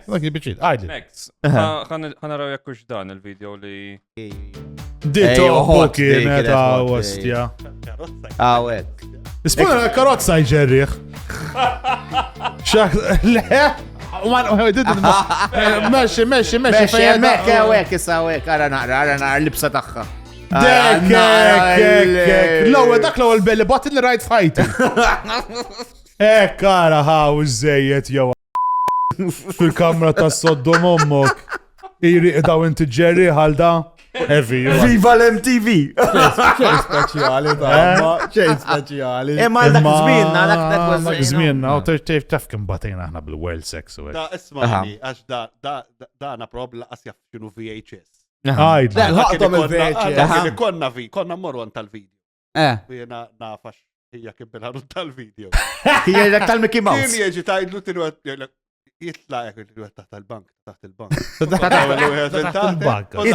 Dak jibbiċit, għajli. Max, ħanaraw jakkux dan il-video li... Dito kienet ostja. Għawek. Ispuna l-karozza jġerriħ. Meċi. Mekk, għawek, issa għawek, għara naqra libsa taħħa. L-għu, dak l-għu l-belli button li right fighting. Kara ħaw iż-żejjet jew fil-kamra ta' soddom ommok. Iri daw inti ġerri ħalda. Viva l-MTV! ċej speċjali ta' ċej speċjali. Ma dak zmienna, dak zmienna, u taf kem batejna aħna bil-world sex. Da, ismani, għax da na prob laqas jaff kienu VHS. Għajd. Ħaqtom il-VHS. Konna morru tal-video. Jena nafax hija kibbilħarru tal-video. Hija dak tal-Mickey Mouse. Kien jieġi tajdlu tinu jitla jek il-għet taħt il-bank, taħt il-bank.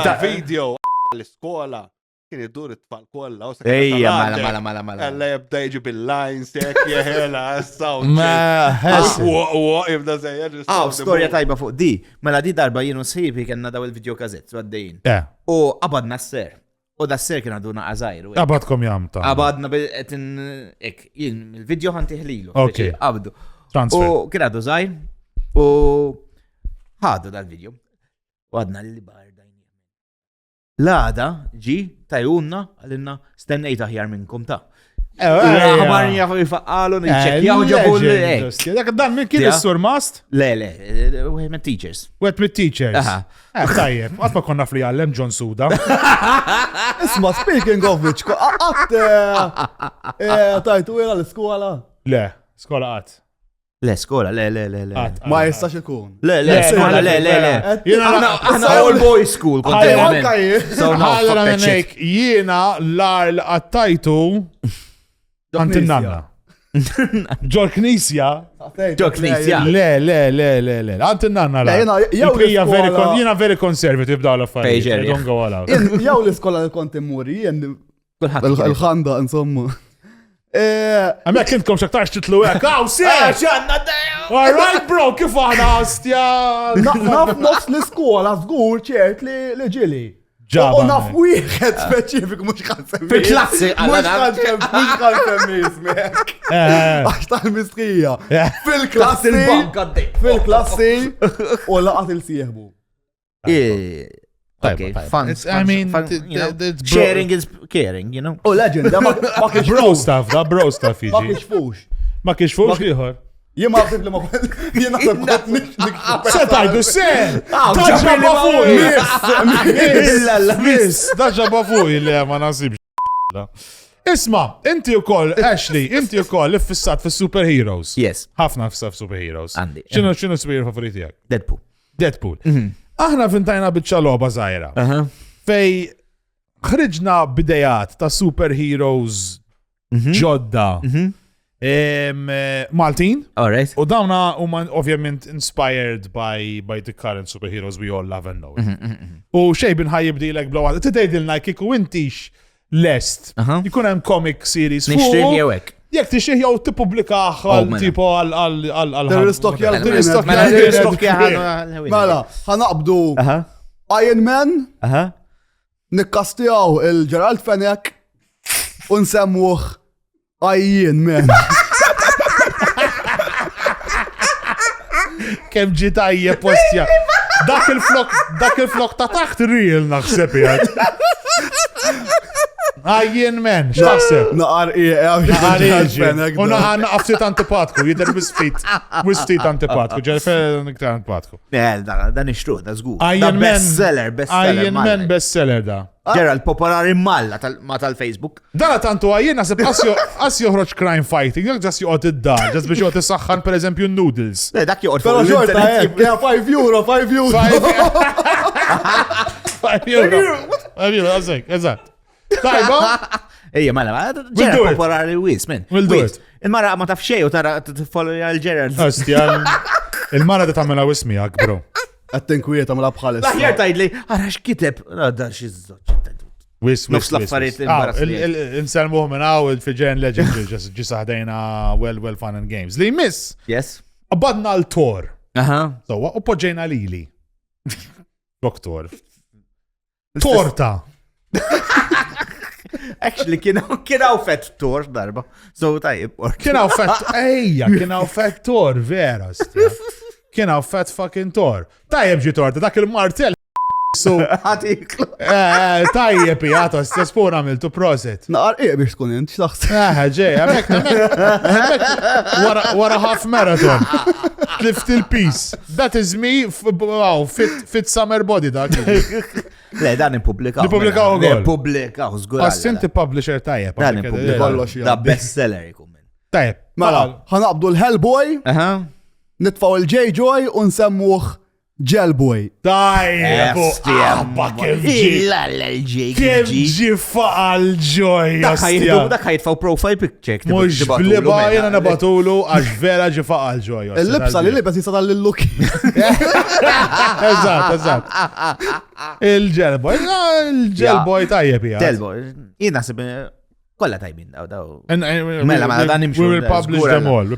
Taħt video l-iskola, kien jiddur it-tfal kolla. Ejja, mala. Għalla jibda jġi bil-lines, jek jeħela, s-saw. Jibda zejjer. Storja tajba fuq di. Mela di darba jienu sħibi kena daw il-video kazett, għaddejn. U għabadna s-ser. U da s-ser kien għaduna għazajru. Għabadkom jam ta' għabadna bil-etin, il-video ħanti ħlilu. Ok. Għabdu. Transfer. U kien għadu zaħir. U ħadu dal-video. U għadna li barda. L-għada ġi tajunna għalinna stennejt aħjar minnkom ta' għamarni jgħafu jifaqqalu nċekjaw ġabu l-ek. Dan minn kien il-sur mast? Le, with teachers. With teachers. Tajjeb, għatma konna fli għallem John Suda. Isma, speaking of which, tajtu għela l-skola? Le, skola għat. Le, skola, le. Ma jistax ikun. Le, skola, le. Għana all boys school. Għallra minnek, jiena l-ar l-għattajtu għantin nanna. Ġor knisja. Le. Għantin nanna la. Jiena very conservative daw l-affarijiet. Don't go all out. Jaw l-iskola l-konti muri, il-ħanda, insomma. Għamek kintkom xaktarx titlu għek, għaw, ċanna all right, bro, kif għana għastja? Nafs l-iskola, zgur ċert li ġili. U naf wieħed speċifiku mux kan semmi. Fil-klassi, mux kan semmi ismek. Għax tal-mistrija. Fil-klassi u laqat il-sieħbu. Okay, fun. I mean, sharing is caring, you know. Oh, legend, ma kiex bro stuff, iġi. Ma kiex fux. Ma kiex fux liħor. Jien ma għafib li ma jien għafib Se tajdu sen! Daġa bafuj li ma nasibx. Isma, inti u koll, Ashley, inti u koll li fissat fi superheroes. Yes. ħafna fissat fi superheroes. Għandi. ċinu superhero favoriti għak? Deadpool. Aħna fintajna bitċa loba zaħira. Fej ħriġna bidejat ta' superheroes ġodda Maltin. Alright. U dawna huma ovvjament inspired by the current superheroes we all love and know. U xej binħaj jibdilek blow-out. Tidejdilna kiku intix lest. Jikun hemm comic series Nixtri jewek. Jekk tixih jew tippubblikaħ tipo għal Tirristokja Mela, ħanaqbdu Iron Man, nikkastijaw il-Gerald Fenech u nsemmuh Iron Man. Kemm ġi tajjeb postja. Dak il-flok ta' taħt real naħseb jgħid. Iron Man, x'taħseb? Naqar U naqaf ftit antipatku, jidher bisfit antipatku, ġerfer niktar antipatku. Dan ixtruħ, da żgur. Iron Man bestseller da. Gerald popolari malla ma tal-Facebook. Dana tantu għajjen naħseb għas joħroġ crime fighting, jgħak ġas joqgħod id-dar, ġas biex joqgħod issaħħan per eżempju noodles. Dak joqgħod Pero xorta €5, €5. Għazzek, eżatt. Tajba? Ejja, mela, Gerald popolari wis, men. We'll do it. Il-mara ma taf xej u tara t-follow għal-Gerald. Ostja, il-mara da tamela wismi għak, bro. Għattinkwiet għamla bħalis. Laħjar tajdli, għara x'kiteb, da xizzoċ. Wis. Nofs-laffariet Inselmuħ minn għaw il-Fiġen Legend ġi saħdejna Well Fun and Games. Li miss? Yes. Abadna l-tor. Aha. Sowa, u poġġejna lili. Doktor. Torta. Actually, kienaw fett tor darba. So tajib. Kienaw fett tor, vera. Kienaw fett fucking tor. Tajib ġi torta, dak il-martel. So, tajjeb jgħata, s-spur għamiltu proset. Naqar biex tkun int, xtaħs. Ġej, għamek, wara half marathon. Lift il-piece. That is me, wow, fit summer body dak. Le, dan nipublikaw. Nipublikaw għol. Nipublikaw, zgur. Assinti publisher tajjeb. Dan nipublikaw. Da bestseller jkun. Tajjeb. Mela, ħanaqbdu l-Hellboy, nitfaw il-J-Joy un semmuħ Gelboy. Tajjeb. Kif ġi faqal ġoj. Dak ħajtfaw profile picture. Mux bliba jena nabatulu għax vera ġi faqal ġoj. Il-libsa li libes jisa tal-luk. Eżat. Il-Gelboy. Il-Gelboy tajjeb jgħat. Gelboy. Jina sib kolla tajbin daw. Mela ma dan imxu. We will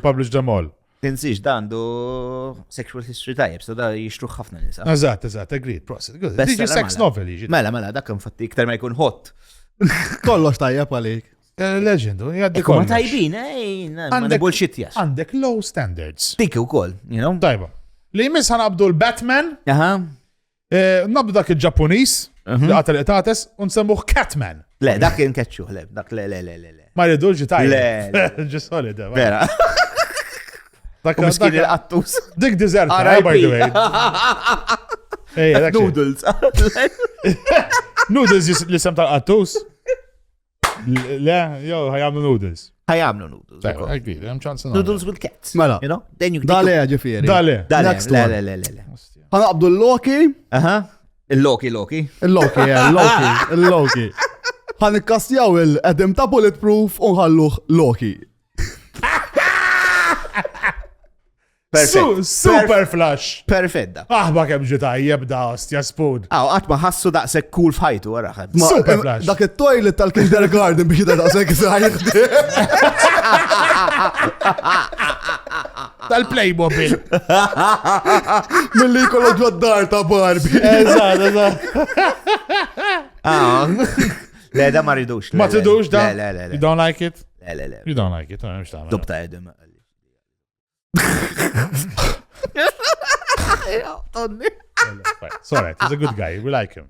publish them all. Tinsiex dandu sexual history tajjeb, so da jixtruħ ħafna nisa. Eżatt, agreed, process. Diġi sex novel jiġi. Mela, dak infatti iktar ma jkun hot. Kollox tajjeb għalik. Legendu, jgħaddi kollox. Ma tajbin, ma bullshit jas. Għandek low standards. Dik u koll, you know? Tajba. Li jmiss ħanabdu l-Batman, nabdu dak il-Ġapunis, li għatal iqtates, unsemmuħ Catman. Le, dak kien ketxu, dak le. Ma rridu ġi tajjeb. Ġi solida. Vera. Miskin il-qattus. Dik dessert, by the way. Noodles. Noodles li sem tal-qattus? Le, jow, ħajamlu noodles. Ħajamlu noodles. Noodles with cats. Mela. Dale ġifieri. Dale. Next one. Le. Ħanaqbdu l-Loki. Il-Loki. Il-Loki. Ħanikkastjaw il-qedem ta' Bulletproof unħalluħ Loki. Super flash. Perfetta. Aħba kem ġita jibda ostja spoon. Għatma ħassu daqsek cool fajtu għara. Super flash. Dak il-toilet tal-kindergarten biex jida daqsek zaħjħdi. Tal-Playmobil. Mill-li kollu ġoddar ta' Barbie. Eżat. Le, da ma ridux. Ma tidux da? Le. You don't like it? Le. You don't like it. Dobta edem. Sorry, he's a good guy. We like him.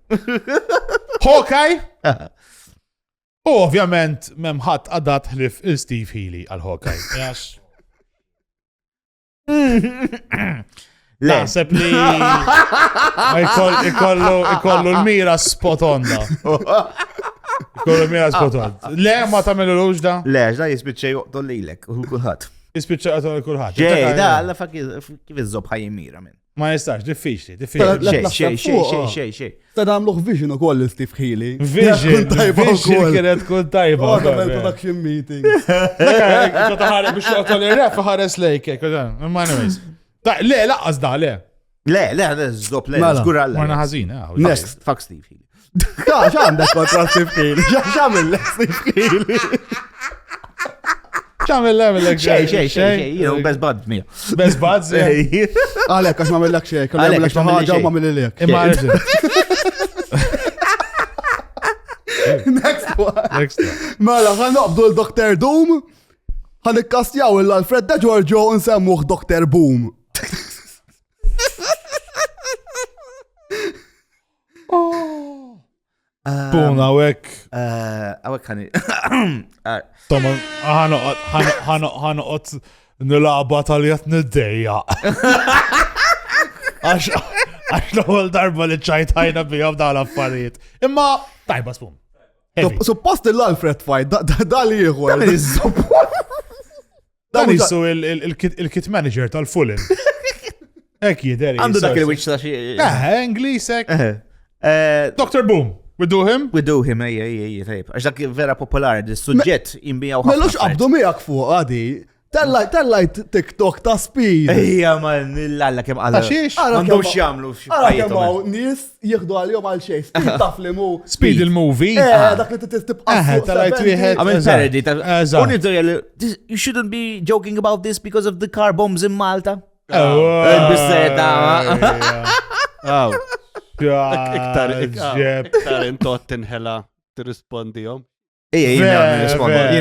Hawkeye? Ovvjament, memħat għadat ħlif il-Steve Healy għal-Hawkeye. Jax. Naħseb li ikollu l-mira spot on da. Ikollu l-mira spot on. Le, ma tamelu l-uġda? Le, ġda jisbitċe juqtu l-lilek u kulħat. Ispiċċa għatu l-kulħat. Ġej, da, għalla fa' kif iżzob ħajjimira minn. Ma jistax, diffiċli. Xej. Ta' damluħ Vision u koll Steve Healy. Vision kienet kun tajba. Għadam production meeting. Kota ħare biex joqtol il-ref ħares lejke. Ma anyways. Le, laqqas da, le. Le, zzob le. Zgur għalla. Marna ħazin. Next, fuck Steve Healy. ċandek kontra Steve Healy. ċamil Steve Healy. ċamillek xej, best buds mija. Best buds, Għalek, għax ma millek xej, għalek għax ħagġa ma millek. Imma Next one. Mela, ħan naqbdu l-Dr. Doom, ħan ikkastjaw l-Alfred De Giorgio nsemmuħ Dr. Boom. Boom, għawek. Għawek ħani. Toma, ħanoqot nil-għaba tal-jat nid-dejja. Għax l-għol darba li ċajtajna bijom da l-affarijiet. Imma, tajba spum. Suppost l-Alfred fight, da li jieħu. Dan jissu il-kit manager tal-Fulham. Ek jideri. Għandu dak il-witch ta' xie. Inglisek. Dr. Boom. We do him? We do him, tajb. Għax dak vera popolari, d-sugġet imbijaw ħafna. Mellux qabdu miegħek fuq għadi. Tellajt TikTok ta' Speed. Ejja, man, l-alla kem għalla. Xiex? Mandux jamlu għal nis jieħdu għal-jom għal xej. Speed taf li mu. Speed il-movie? Dak li t-tibqa. Tellajt wieħed. Għamil parody. You shouldn't be joking about this because of the car bombs in Malta. Iktar intot tinħela t-rispondijom. Jien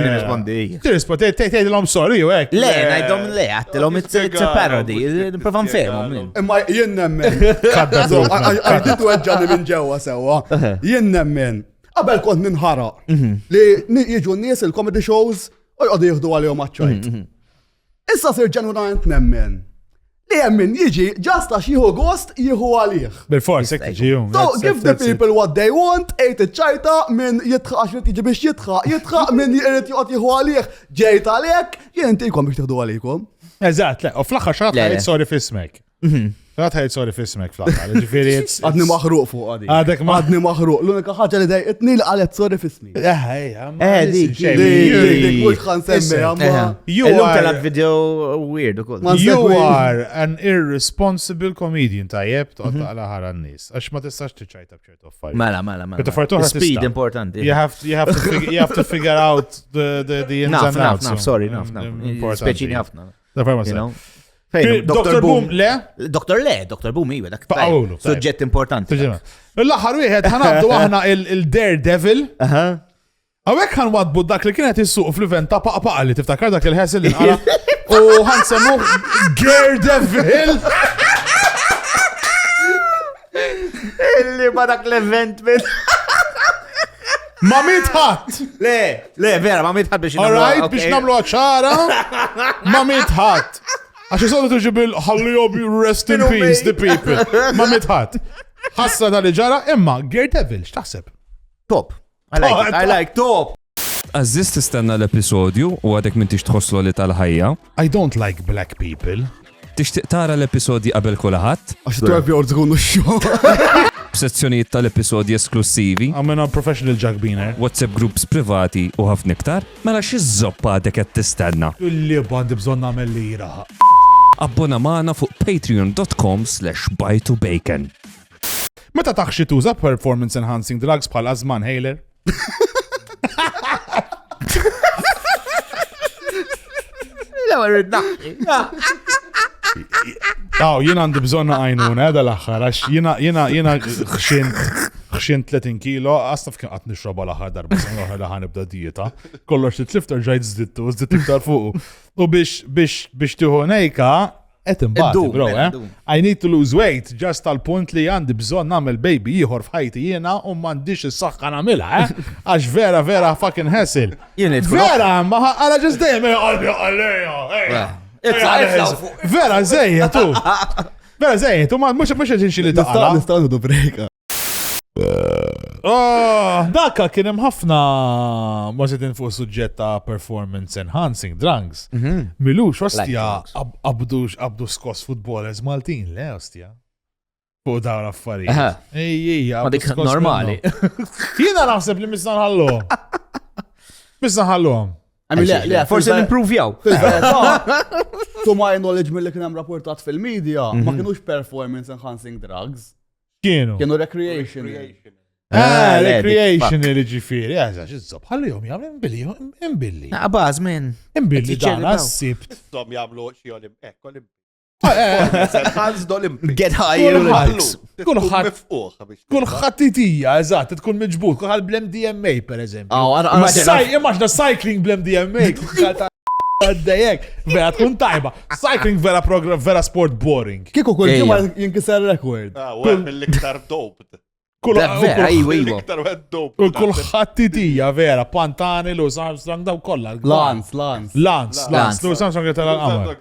nirrispondi. Tirrispondi, tgħidilhom sorry u hekk. Le, ngħidhom le, għattilhom it's a parody. Nipprova nfehmhom. Imma jien nemmen. Għajditu għedġani minn ġewwa sewwa. Jien nemmen. Qabel kont ninħaraq li jiġu n-nies il-comedy shows u jqogħdu jieħdu għalihom maċċajt. Issa sir ġenwinament nemmen. Li jemmin jiġi ġast għax jieħu gost jieħu għalih. Bil-forsi ġijum. So give the people what they want, ejt iċċajta minn jitħaq għax jiġi biex jitħaq minn jgħid joqgħod jieħu għalih, ġejt għalek, jien intikom biex tieħdu għalikom. Eżatt, le, u fl-aħħar xaħat ħajt sorry fismek. Xaħat ħajt sorry fismek fl-aħħar. Ġifieri għadni maħruq fuq għadi. Għadni maħruq. L-unika ħaġa li dejqitni li qalet sorry fismi. Dik mhux ħansemmi għamma. Illum telat video weird ukoll. You are an irresponsible comedian tajjeb toqgħod għal n-nies. Għax ma tistax tiċċajta b'ċertu affarijiet. Mela. Speed importanti. You have to figure out the ins and outs. Sorry, naf. Speċini ħafna. Dr. Boom, le? Dr. Boom, iwa, dak suġġett importanti. L-aħħar wieħed ħanabdu aħna il-Daredevil. Għawek ħan wadbu dak li kienet jissuq fl-event ta' paqa li tiftakar dak il-ħessil li nqara u ħansemmu Daredevil. Illi ma dak l-event minn. Ma mitħat! Le, vera, ma mitħat biex namlu. Alright, biex namlu ċara. Ma mitħat. Għax jisodu tuġibil ħallihom rest in peace the people. Ma mitħat. Ħassa tal ġara imma Daredevil, x'taħseb? Top. I like top. Għazziz tistenna l-episodju u għadek minn tix tħosslu li tal-ħajja. I don't like black people. Tixtieq tara l-episodji qabel kulħadd? Għax 12 hours għunu x-xogħol. Sezzjonijiet tal-episodji esklusivi. Għamena professional jagbiner. WhatsApp groups privati u ħafna iktar. Mela xi żoppa għadek qed tistenna. Illi bandi bżonn nagħmel lira. Abbona magħna fuq patreon.com/buy2bacon. Meta taħxi tuża performance enhancing drugs bħal Azman Haler? Jien għandi bżonna għajnuna, għada l-axħar, għax jina xxin 30 kilo, għastaf kien għat nixroba l-axħar darba, s-għu l-ħan ibda dieta, kollox titliftar ġajt zdittu, zdittu iktar fuq. U biex tiħu nejka, imbati, bro, I need to lose weight, just tal-punt li għandi bżon namel baby jieħor fħajti jena u mandiċ il-saxħa namela, għax vera fucking hassle. Vera, ma għala ġest dajem, għalleja, vera zejja tu. Vera zejja tu, mux ġinxi li taqla. Nistaw nudu brejka. Dakka kienem ħafna mażedin fuq suġġett ta' performance enhancing drugs. Milux, ostja, abdu skos footballers Maltin, le, ostja. Fuq dawn affarijiet. Ejja, ma dik normali. Jiena naħseb li misnaħallom. Forse n-improvjaw. To my knowledge mill-li kienem rapportat fil-media, ma kienux performance enhancing drugs. Kienu recreation. Recreational ġifiri, għazax, iżzob, ħallijom jgħamlu imbilli. Naqbaz minn. Imbilli dan, għas-sibt. Dom jgħamlu xie olimpi. Get higher relax. Kulħadd titija, eżatt, tkun miġbut, kulħadd bl-MDMA per eżempju. Immaġna cycling bl-MDMA, għaddejek, vera tkun tajba. Cycling vera sport boring. Kiku kull ġimma jinkisar rekord. Mill-iktar dope. Kulħadd titija, vera, Pantani, Louis Armstrong, daw kollha. Lance. Louis Armstrong jgħetal għal-qamar.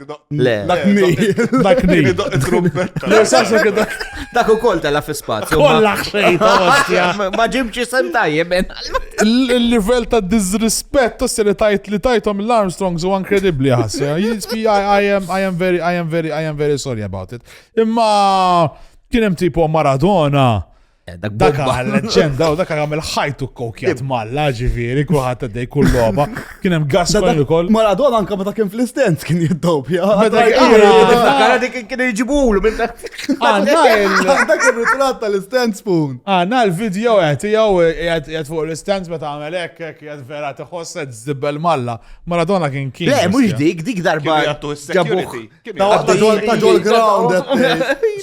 Dak ni. Louis Armstrong Dak u koll tella fi spazju. Kollha xejta, ostja. Ma ġibċi sentajjeb. Il-livell ta' disrispett tossi li tajtom l-Armstrongs u incredibli ħassa. I am very sorry about it. Imma kienem tipo Maradona. Dak għal-leġenda u dak għamil ħajtu kokjat malla ġifiri, kuħat għaddej kull loba. Kienem Gascoigne u koll. Maradona anka meta kien fl-istens kien jiddopja. Kien iġibulu minn dak. Dak il-ritrat tal-istens spoon. Għanna l-video għet fuq l-istens meta għamil ekk għet vera tħosset zibbel malla. Maradona kien kien. Le, mux dik darba. Ta' ġol ground.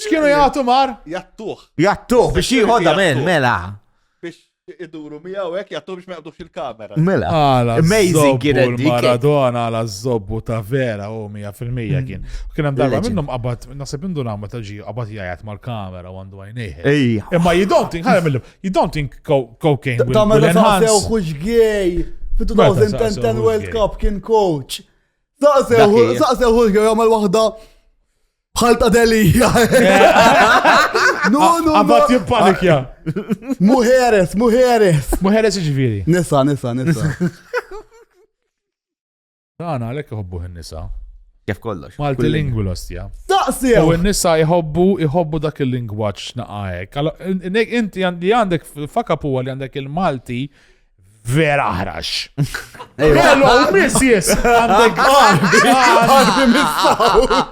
X'kienu jgħatu mar? Jattuħ biex jħodda mela. Biex iduru miegħu hekk jagħtu biex ma jaqdux il-kamera. Mela. Amazing kienet dik. Maradona għala żobbu ta' vera u 100% kien. Kien hemm darba minnhom qabad naħseb indu nagħmel ta' ġi qabad jgħid mal-kamera u għandu għajnejh. Imma you don't think cocaine will enhance. Sew xux gay. Fi-2010 World Cup kien coach. Saqsew xux gay għamal waħda bħalta delija. No. Għabat jibpanikja. Mujeres. Mujeres ġifiri. Nisa. Għana, għalek jħobbu n-nisa. Kif kollox. Multilingual ostja. Saqsew. U n-nisa jħobbu dak il-lingwaċ naqajek. Inti li għandek fakapu li għandek il-Malti vera ħrax. Hello, missies!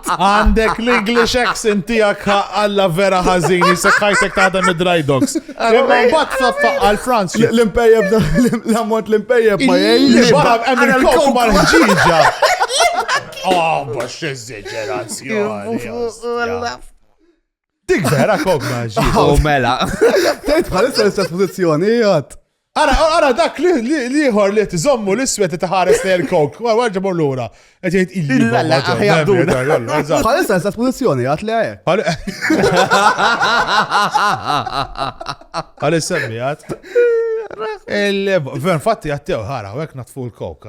Għandek l-English accent tijak għalla vera ħazini, sekkajtek taħdem id-dry dogs. Bat għal-Franz. L-impejjeb, l-ammont l-impejjeb ma jgħin. Barab għem il-kok mal-ħġiġa. Bax eżagerazzjoni. Dik vera kok mal-ħġiġa. Mela. Tejt bħalissa l-istess pozizjoni, jgħat. Ara, dak liħor li t-zommu l-iswet t-ħares li l-kok, għarġa mor l-ura. Għet jgħid Bħalissa l-istess pozizjoni, għat li għajek. Bħalissa mi għat. Vern, fatti għattew, ħara, għek natfu l-kok.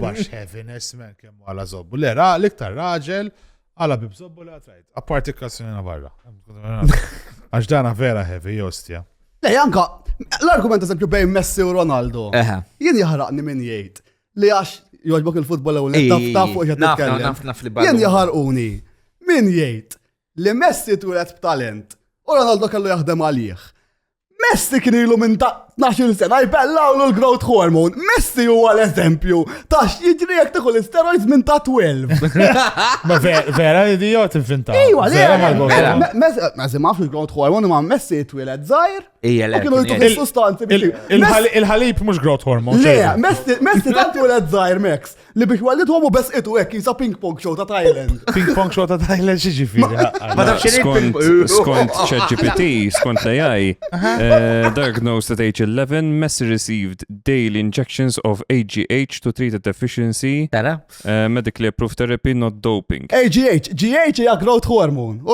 Bax heaviness, men, kemmu għala zobbu. Lera, liktar raġel, għala bibżobbu li għatrajt. Apparti kassjonina barra. Għax dana vera heavy, jostja. Le, janka, l-argument eżempju bejn Messi u Ronaldo. Jien jaħraqni min jgħid li għax jogħġbok il-futbol u taf fuq qed nitkellem. Jien jaħarquni min jgħid li Messi twilet b'talent u Ronaldo kellu jaħdem għalih. Messi kien ilu minn ta' 12 sena jbellawlu l-growth hormone. Messi huwa l-eżempju ta' jiġri jekk tieħu l-steroids minn ta' 12. Ma vera idiot infinta. Ejwa, Messi ma fil growth hormone ma Messi twilet żgħir. Kienu jtuħ il-sustanzi il-ħalib mhux growth hormone. Le, Messi tant twilet żgħir Max li biex wallit huwa bes itu hekk jisa ping pong show ta' Thailand. Ping pong show ta' Thailand xi ġifieri. Skont ChatGPT, skont l-AI, diagnosed at age 11, Messi received daily injections of AGH to treat a deficiency. Medically approved therapy, not doping. GH hija growth hormone.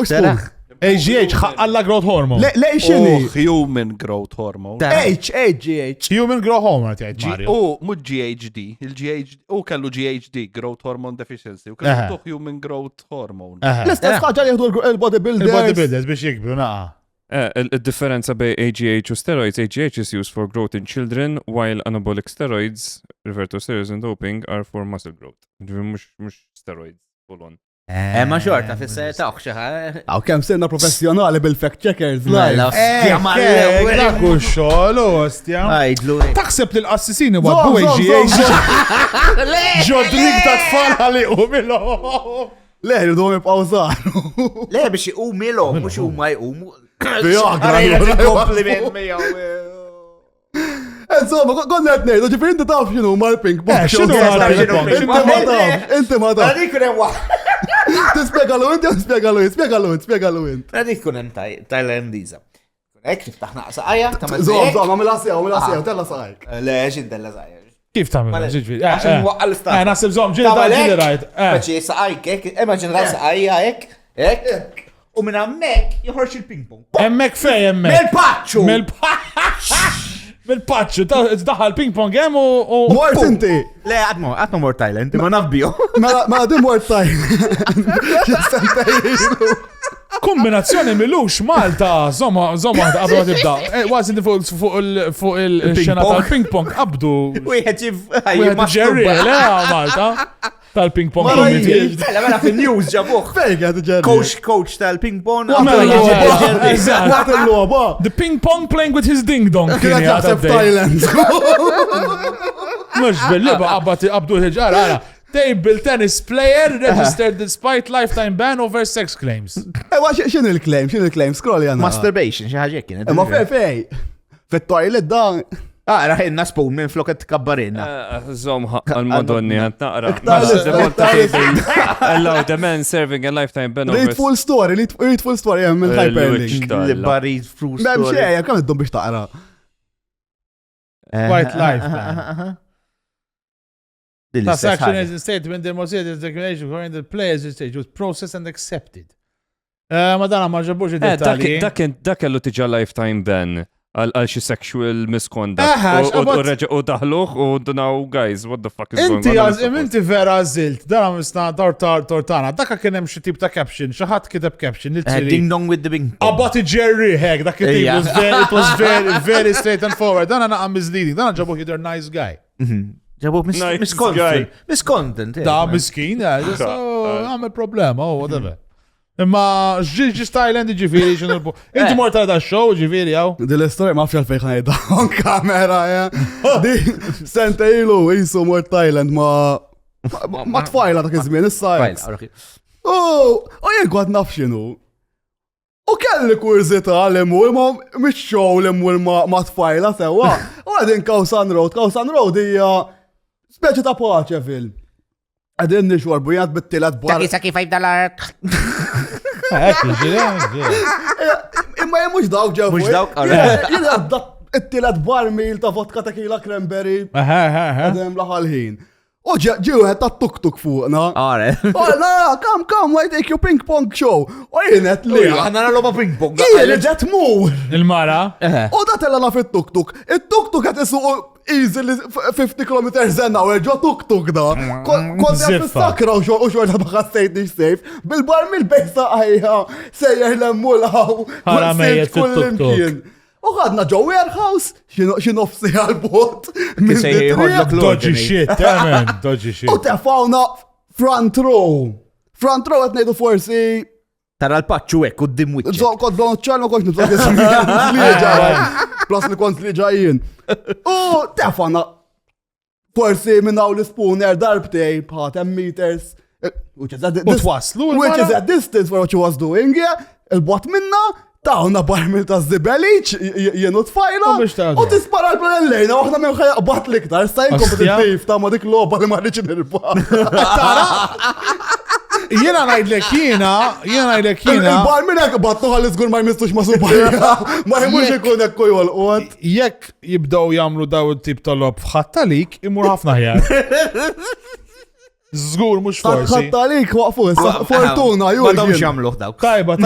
AGH ħalla growth hormone. Le xini? Human growth hormone. GH. Human growth hormone tgħid Mario. Mu GHD. Il-GHD kellu GHD, growth hormone deficiency. U kellu human growth hormone. L-istess ħaġa li jieħdu l-bodybuilders. Il-bodybuilders biex jikbru naqa. Il-differenza bej AGH u steroids, AGH is used for growth in children, while anabolic steroids, referred to steroids and doping, are for muscle growth. Mux steroids, full-on. Ma xorta, fissa taħħa. Għaw kem sirna professjonali bil-fact checkers. Dak u xol, ostja. Taħseb li l-assissini waddu AGH. Ġodrik ta' tfal għali u milo. Le, jidhom jibqaw saru. Le biex iqum milhom, mhux huma jqumu. Viagra. Kompliment miegħu. Insomma, konna qed ngħidu, ġifieri inti taf x'inhu mal-ping pong. x'inhu mal-ping pong? Inti ma taf. Għadik kun hemm waħda. Tispjegalu inti jew spjegalu int. Għadik kun hemm Tajlandiża. Hekk tiftaħ naqsa qajja, Żomm, għamilha sew, tella saqajk. Le, x'intella żgħir. Kif tagħmel? Għaxin waqqa l-istat. Naħseb żomm ġili rajt. Faċi saqajk hekk, immaġina saqajja hekk. U minn hemmhekk joħorġ il-ping pong. Hemmhekk fejn hemmhekk? Mel-paċċu! Mel-paċċu, daħal ping pong hemm u. Mort inti! Le, għadma mort Thailand, ma nafbiju. Ma din mort Thailand. Kombinazzjoni milux Malta, zomma, qabel ma tibda. Wasin fuq il-xena tal-ping pong, qabdu. Wieħed ġerri, le, Malta. Tal-ping pong. Mela fin-news ġabuħ. Fejn qed ġerri. Coach tal-ping pong. Waqt il-logħba. The ping pong playing with his ding dong. Kienet jaħseb Thailand. Mux bil-liba qabdu ħiġara. Table tennis player registered despite lifetime ban over sex claims. Ewa, xin il-claim? Scroll jana. Masturbation, xi ħaġa kienet. Ma fej. Fit-toilet dan. Raħinna spoon minn floket kabbarina. Zom għal-Madonni għat Allow the man serving a lifetime ban over... Read full story, jem minn hyperlink. Read full story. Mem xej, kam id-dum biex taqra. Quite life ban. Class action is in state when the Mercedes declaration according to the players stage was processed and accepted. Madana ma ġabux id-dettali. Dak kellu tiġa lifetime ban għal xi sexual misconduct. U daħluħ u now guys, what the fuck is going on? Inti vera zilt, dara misna tortana, dakka kien hemm xi tip ta' caption, xi ħadd kiteb caption. Ding dong with the bing pong. About Jerry hek, dak it was very straight and forward. Dana naqam misleading, dana ġabuh you're nice guy. Ġabu miscontent. Da, miskin, għamil problema, whatever. Imma ġiġi Thailand ġifiri, inti morta da show ġifiri, għaw? Dil-istoria ma fxal fejn ħajda on kamera, Di sente ilu jisu mort Thailand ma tfajla ta' kizmien, is-sajt. Jien kwa nafxinu. U kelli kurzita l-imur, ma mix-show l-imur ma tfajla sewa. U għadin Kawsan Road hija speċi ta' paċe film. Għadin nixorbu jgħad bit-tilat bar. Saki $5. Imma jemux dawk ġew. Mux dawk, Jgħad it-tilat bar mil ta' vodka tequila cranberry. Għadin laħalħin. U ġiwħed ta' tuk-tuk fuqna. Għare. Come, I take you ping pong show. U jienet li. Għanna l-loba ping pong. Jienet mur. Il-mara. U da tella naf il-tuk-tuk. Il-tuk-tuk għet isu easily 50 km/h ġo tuk-tuk da. Kont għet sakra u xorta baħa state nix safe. Bil-bar mil-bejsa għajja sejjer l-emmulaw. Ħara mejjet fil-tuk-tuk. U għadna ġo warehouse, xinofsi għal-bot. Dodgy shit, man, dodgy shit. U tefawna front row. Front row għet nejdu forsi. Tara l-paċċu ek, u d-dimwicċ. Kod Donald Trump, kod nibżak jismi. Plus li kont li ġajin. U tefawna forsi minnaw l-spooner darbtej bħat 10 meters. Which is at distance for what she was doing, il-bot minna. Tawna barmil ta' zibeliċ, jenu tfajla, u tispara l-planellejna, u għahna minn ħajja bat liktar, sajn kompetitiv ta' ma dik loba li marriċ nirba. Jena najdlek jena. Il-barmil għak battu għalli zgur ma jmistux ma subajja, ma jmux ikun ekku jolqot. Jekk jibdaw jamlu daw il-tip tal-lob fħattalik, imur ħafna ħjar. Zgur, mux forsi. Ħattalik, waqfu, fortuna, Jurgen. Madam xamluħ dawk. Tajba,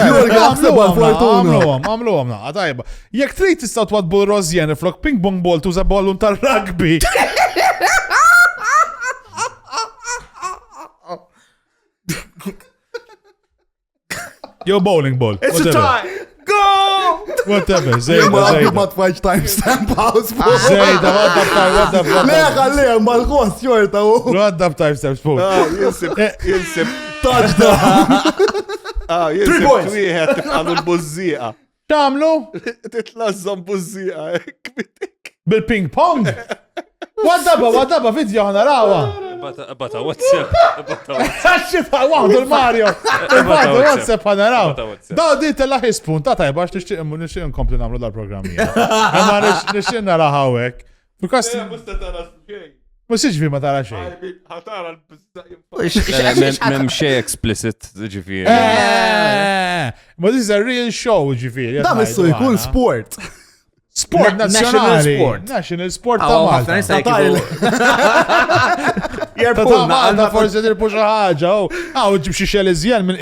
għamluħom, tajba. Jek trid tistaw twadbu l-rozjen, flok ping pong ball tuża ballun tal-rugby. Yo, bowling ball. It's a tie! Go! Whatever, Zejda. Ma tfajċ timestamp house. Zejda, what the fuck. Le, għalli, mal-ħos xorta u. What the timestamp sport. Jinsib. Touchdown. Jinsib twieħed tibqalu l-bużżieqa. X'għamlu? Titlażżam bużżieqa. Bil-ping pong? Waddaba, video ħana rawa. Bata WhatsApp. Xita, waħdu l-Mario. Waħdu WhatsApp ħanaraw. Da di tella ħispun, ta' tajba, nixtieq nkompli nagħmlu dal-programmi. Ma nixtieq nara hawnhekk. Because ma siġvi ma tara xejn. Mem xej explicit, ġifieri. Ma this is a real show, ġifieri. Da missu jkun sport. Sport nazzjonali. National sport ta' Malta. Ta' Malta forse dirpu xi ħaġa. Ġib xi xelizjen minn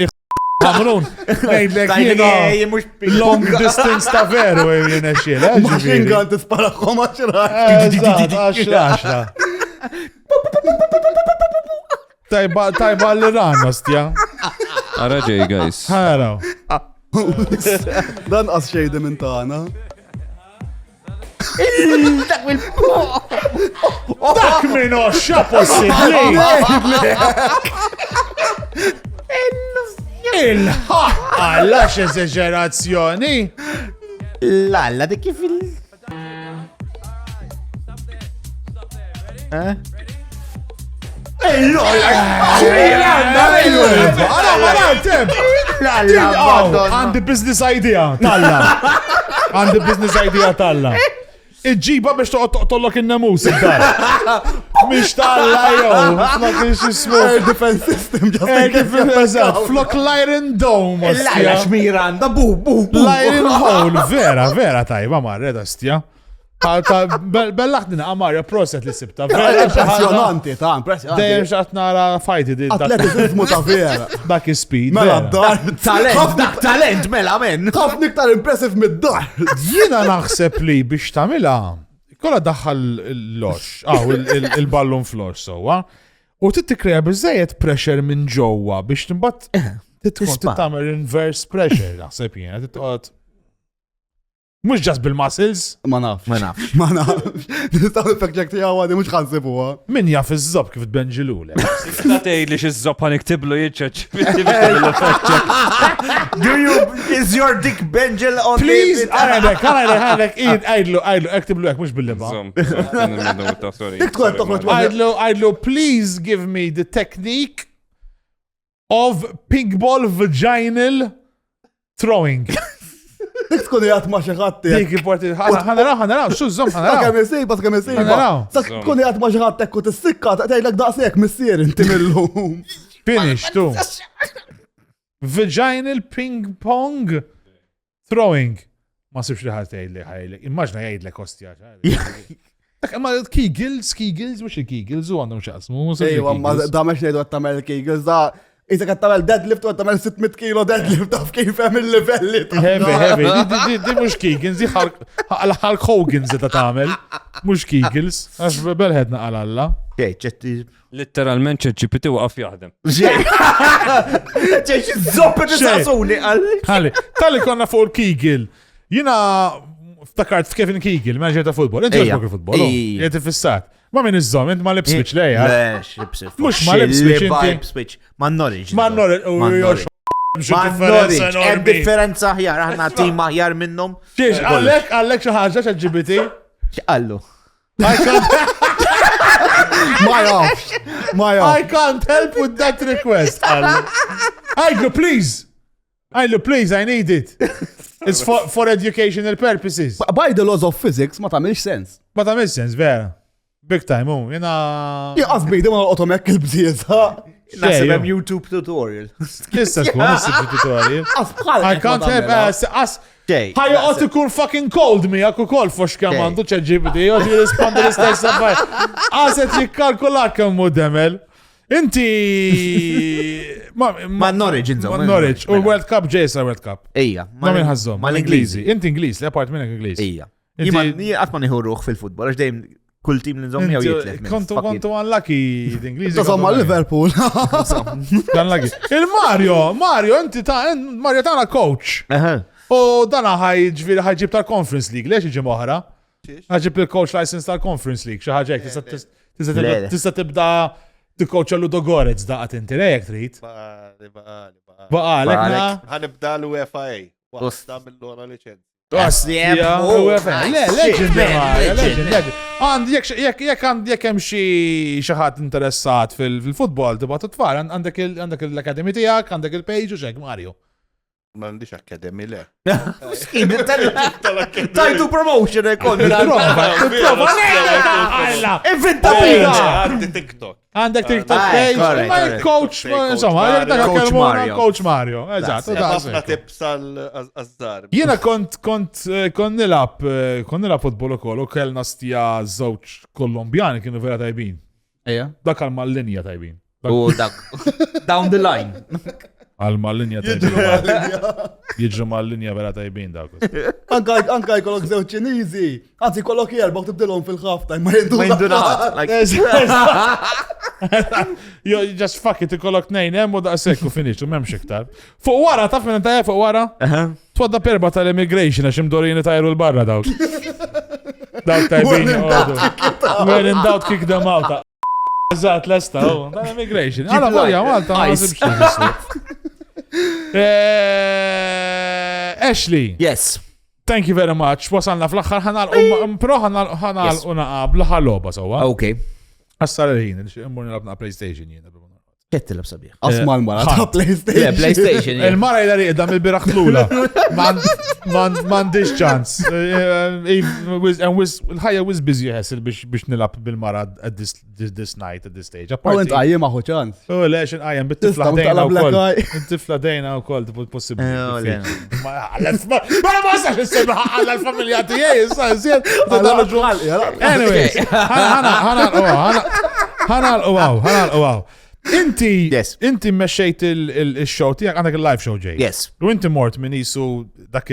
Kamrun. Ngħidlek long distance ta' veru jien xiel. Machine gun tisparaħħom għaxra. Tajba l-Iran, ostja. Ara ġej, guys. Ħaraw. Dan qas xejdi minn tagħna. Dak minn oxxa possibbli. Alla x'eżaġerazzjoni. Lalla, dik kif il... Għandi business idea, talla. Għandi business idea, talla. Iġġiba biex toqtollok il-namus id-dar. Miex talla jow. Ma kienx jismu. Air defense system, just Flok l-Iron Dome, Lalla xmiranda, bu. L-Iron Hole, vera tajba marre, ostja. Bellaħdina, Mario, proset li sibta. Impressionanti, ta' impressionanti. Dejjem xaqt nara fajti di. Atletizmu ta' vera. Dak speed. Mela d-dar. Talent, mela, men. Ħafna iktar impressive mid-dar. Jiena naħseb li biex tamila, kolla daħħal l-lox, il-ballon floor sowa, u titkreja bizzejiet pressure minn ġowa biex timbat titkun tittamel inverse pressure, naħseb jiena, titqot. Mux ġas bil-muscles. Ma nafx. Nistaw il-fact-check tijaw għadi mux ħansibuwa. Min jaf iż-zob kif tbenġilule. Tatej li xizzob ħaniktiblu jitċaċ. Is your dick benjel on Please, għajdek, ektiblu għek, mux bil-liba. Għajdlu, please give me the technique of ping ball vaginal throwing. Dik tkun jgħat ma xeħatti. Dik importi, ħanaraw, xużom, Ta' ħanaraw. kemm jisiba, ta' kemm jisiba. Ta' tkun jgħat ma xeħattek u t-sikka, ta' tgħidlek daqsek missier inti mill-lum. Finish, tu. Vaginal ping pong throwing. Ma sibx li ħat jgħidlek, immaġna jgħidlek ostja. Ma Kegels, mux il-Kegels, u għandhom xaqsmu. Ejwa, ma da mex nejdu għattamel Kegels, da Iżda għattamel deadlift u għattamel 600 kilo deadlift taf kif hemm il-livelli ta' Heavy, di mux Kegels, di Hulk Hogan zeta tamel. Mux Kegels, għax belħedna għal-alla. Literalment ChatGPT waqaf jaħdem. ċeċ zoppet il-sassuni għalli. Talli konna fuq il-Kegel. Jina ftakart f'Kevin Kegel, manager ta' futbol. Inti għax futbol. Jenti fissat. Ma minn iż-żom, int ma lipswitch lejja. Mux ma lipswitch. Ma knowledge. Ma knowledge. Hemm differenza ħjar, aħna tim ħjar minnhom. Xiex, għallek xi ħaġa ChatGPT? X'qallu? I can't help with that request. Aiglu, please, I need it. It's for educational purposes. By the laws of physics, ma tamilx sens. Ma tamilx sens, vera. Big time, jena... Jaqas bejda ma otomek il-bżieza. Nasib hemm YouTube tutorial. Kissa tkun nasib tutorial. I can't help ħajja għot ikun fucking cold mi għak u kol fux kamandu ċeġibdi, għot jirrispondi l-istess sabbaj. Għaset jikkalkulat kammu demel. Inti... Ma Norwich, inżom. Ma Norwich, u World Cup ġejsa World Cup. Ija. Ma minn ħazzom. Ma l-Ingliżi. Inti Ingliż, li apart minnek Ingliż. Ija. Għatma niħu ruħ fil-futbol, għax dejjem kull tim li nżom jew jitlef. Kontu unlucky d-Ingliżi. Tasomma Liverpool. Unlucky. Mario, inti Mario tana coach. U dana ħajġib tal-Conference League, lex iġi moħra? ħajġib il-coach license tal-Conference League, xaħġek, tista tibda t-coach Ludo Gorez daqat inti, rejek trid. Baqalek, ħanibda l-UFA. Wasta mill-lora liċenzi. Jekk hemm xi ħadd interessat fil-futbol tibgħat titfar għandek l-akademi tiegħek, għandek il-page u xek Mario. M'għandix akademi le. Tajtu promotion ekon. Inventa Għandi TikTok. Għandek TikTok page, ma coach, insomma, Coach Mario. Eżatt, Ħafna tips għal-azzar. Jiena kont nilab futbol ukoll u kellna stija żewġ Kolumbjani kienu vera tajbin. Ejja. Dak għal-mal-linja tajbin. U dak. Down the line. Għal-mal-linja tajbin. Jiġru mal-linja vera tajbin dak. Anka jkollok żewġ Ċiniżi. Anzi jkollok jerba' u tibdilhom fil-ħafta ma jindunat. You just fuck it, ikollok nejn hemm u daqshekk u finish u m'hemmx iktar. Fuq wara taf minn tajja fuq wara? Twadda perba tal-immigration għax imdorini tajru l-barra dawk. Dawk tajbin. When in doubt kick them out. Eżatt, lesta, tal-immigration. Għala volja, Malta, ma nasibx Ashley. Yes. Thank you very much. Wasalna fl-axħar ħanal unaqab l-ħar loba sawa. Okay. Għassar il-ħin, immur nilabna PlayStation jiena. Kettilab sabiħ. Asma l-mara ta' PlayStation. PlayStation. Il-mara jidari id-dam il-biraħ tlula. Mandiġ ċans. Il-ħajja wiz busy jħessil biex nilab bil-mara this night, at this stage. U int għajjem maħu ċans. U leċin għajjem, bit-tifla dejna u koll. Bit-tifla dejna u koll, possibli. Ma nistax nisibra għall-familja tijaj, Anyways, ħanal Inti meċċejt il-show tijak, għandek il-live show ġej. Yes. U inti mort minn jisu dak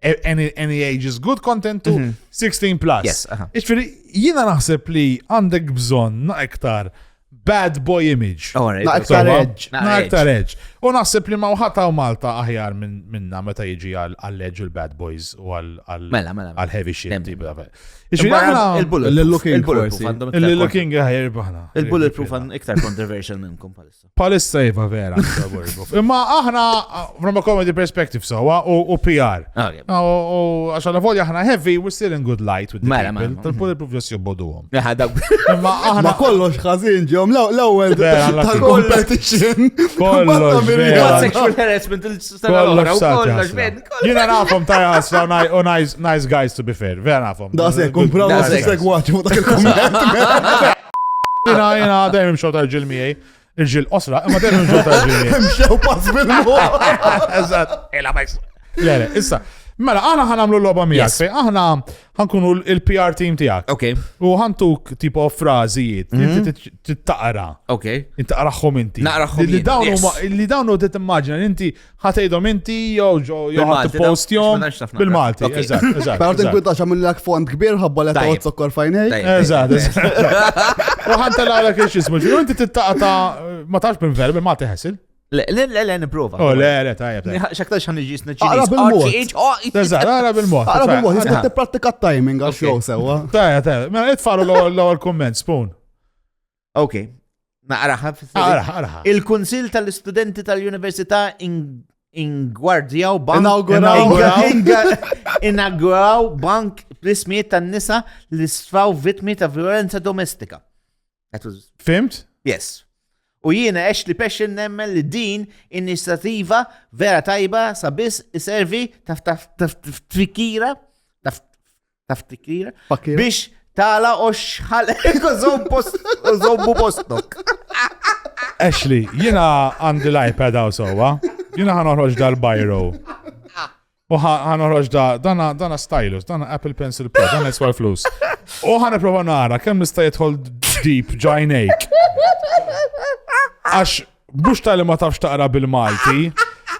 any age is good content to 16 plus. Yes. Iġfiri, jina naħseb li għandek bżon na iktar bad boy image. Naqtar edge. U naħseb li ma uħataw Malta aħjar minna meta jiġi għall-edge il-bad boys u għall-heavy shit. Il-looking għajer baħna. Il-bulletproof għan iktar controversial minnkum palissa. Palissa jiva vera. Imma aħna from a comedy perspective sawa u PR. U għaxan la volja aħna heavy, we're still in good light with the people. Tal-bulletproof just jobbodu għom. Ma kollox ħazin ġom l-ewel tal-competition. Kollox sexual harassment Jina nafom tajjas u nice guys to be fair. Vera nafom. Da se, kumpraw s-sek waċu dak il-komment. Jina dejjem xo tal-ġil miej. Il-ġil osra, imma dejjem xo tal-ġil miej. Mxew pass bil-mu. Eżat. Le, issa. Mela, aħna ħanamlu l-loba miegħek fej, aħna ħankunu il-PR team tiegħek. Okay. U ħantuk tipo frażijiet li tittaqra. Okay. Intaqraħhom inti. Naqraħhom li dawnu timmaġina inti ħatejdhom inti jew ħattipostjom bil-Malti. Eżatt. Però tinkwitax għamillek font kbir ħabba li tgħod sokkor fajnej. Eżatt. U ħantelawlek ix-ismu. U inti tittaqta ma tafx bil-Malti ħesil. Le, niprofa. Le, tajjeb. Xaktax għan iġis Aqra bil-mod. Aqra bil-mod. Aqra bil-mod, jista t-pratika timing għal show sewa. Tajjeb. Mela itfaru l-ewwel komment, Spoon. Ok. Naqraħa. Il-Kunsil tal-Istudenti tal-Università ingwardjaw bank. Inauguraw bank bl-ismijiet tan-nisa li sfaw vittmi ta' violenza domestika. Fimt? Yes. U jiena Ashley Peshin nemmel li din inizjattiva vera tajba sabis iservi taftikira biex tala u xħalek u zombu postok. Ashley, jiena għandi l-iPad għaw sowa, jiena ħanoħroġ dal-biro. U ħanoħroġ dana stylus, dana Apple Pencil Pro, dana jiswar flus. U ħaniprofa nara, kemm nista' jidħol deep ġajnejk. Għax, bux tal-li ma tafx taqra bil-Malti,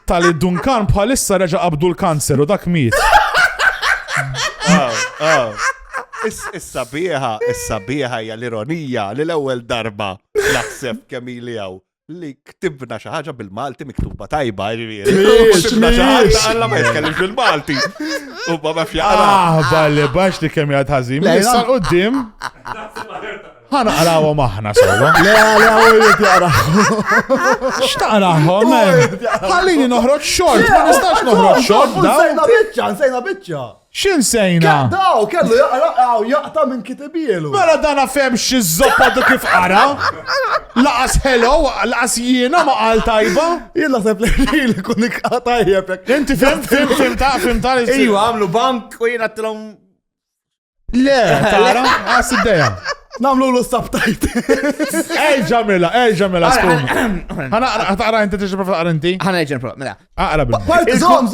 tal-li Duncan bħalissa reġa qabdu l-kanser u dak miet. Is-sabiħa hija l-ironija li l-ewwel darba naħseb kemm iljaw li ktibna xi ħaġa bil-Malti miktuba tajba ġifieri. Ktibna xi ħaġa alla ma jitkellem bil-Malti. U ma fjaqra. Balli bax li kemm jgħid ħażin. Issa qudiem. ħana qarawa maħna sowa. Le, għawiet jaqra. X'taqraħom, ħallini noħroġ xort, ma nistax noħroġ xort, Nsejna biċċa. Xin sejna? Daw, kellu jaqta minn kitibielu. Mela dana fem xi-żoppa du kif qara? Laqas hello, laqas jiena ma qal tajba? Jilla sepp li kun ikqatajjeb. Inti fimta? Ejwa, għamlu bank u jena t-lom. Le, tara, għas id-deja. Namlu l-subtitle. Ej ġamila, skun. Ħana taqra inti t-ġi profa taqra inti? ħana ġen pro, mela. Aqra bil. Parti, zom.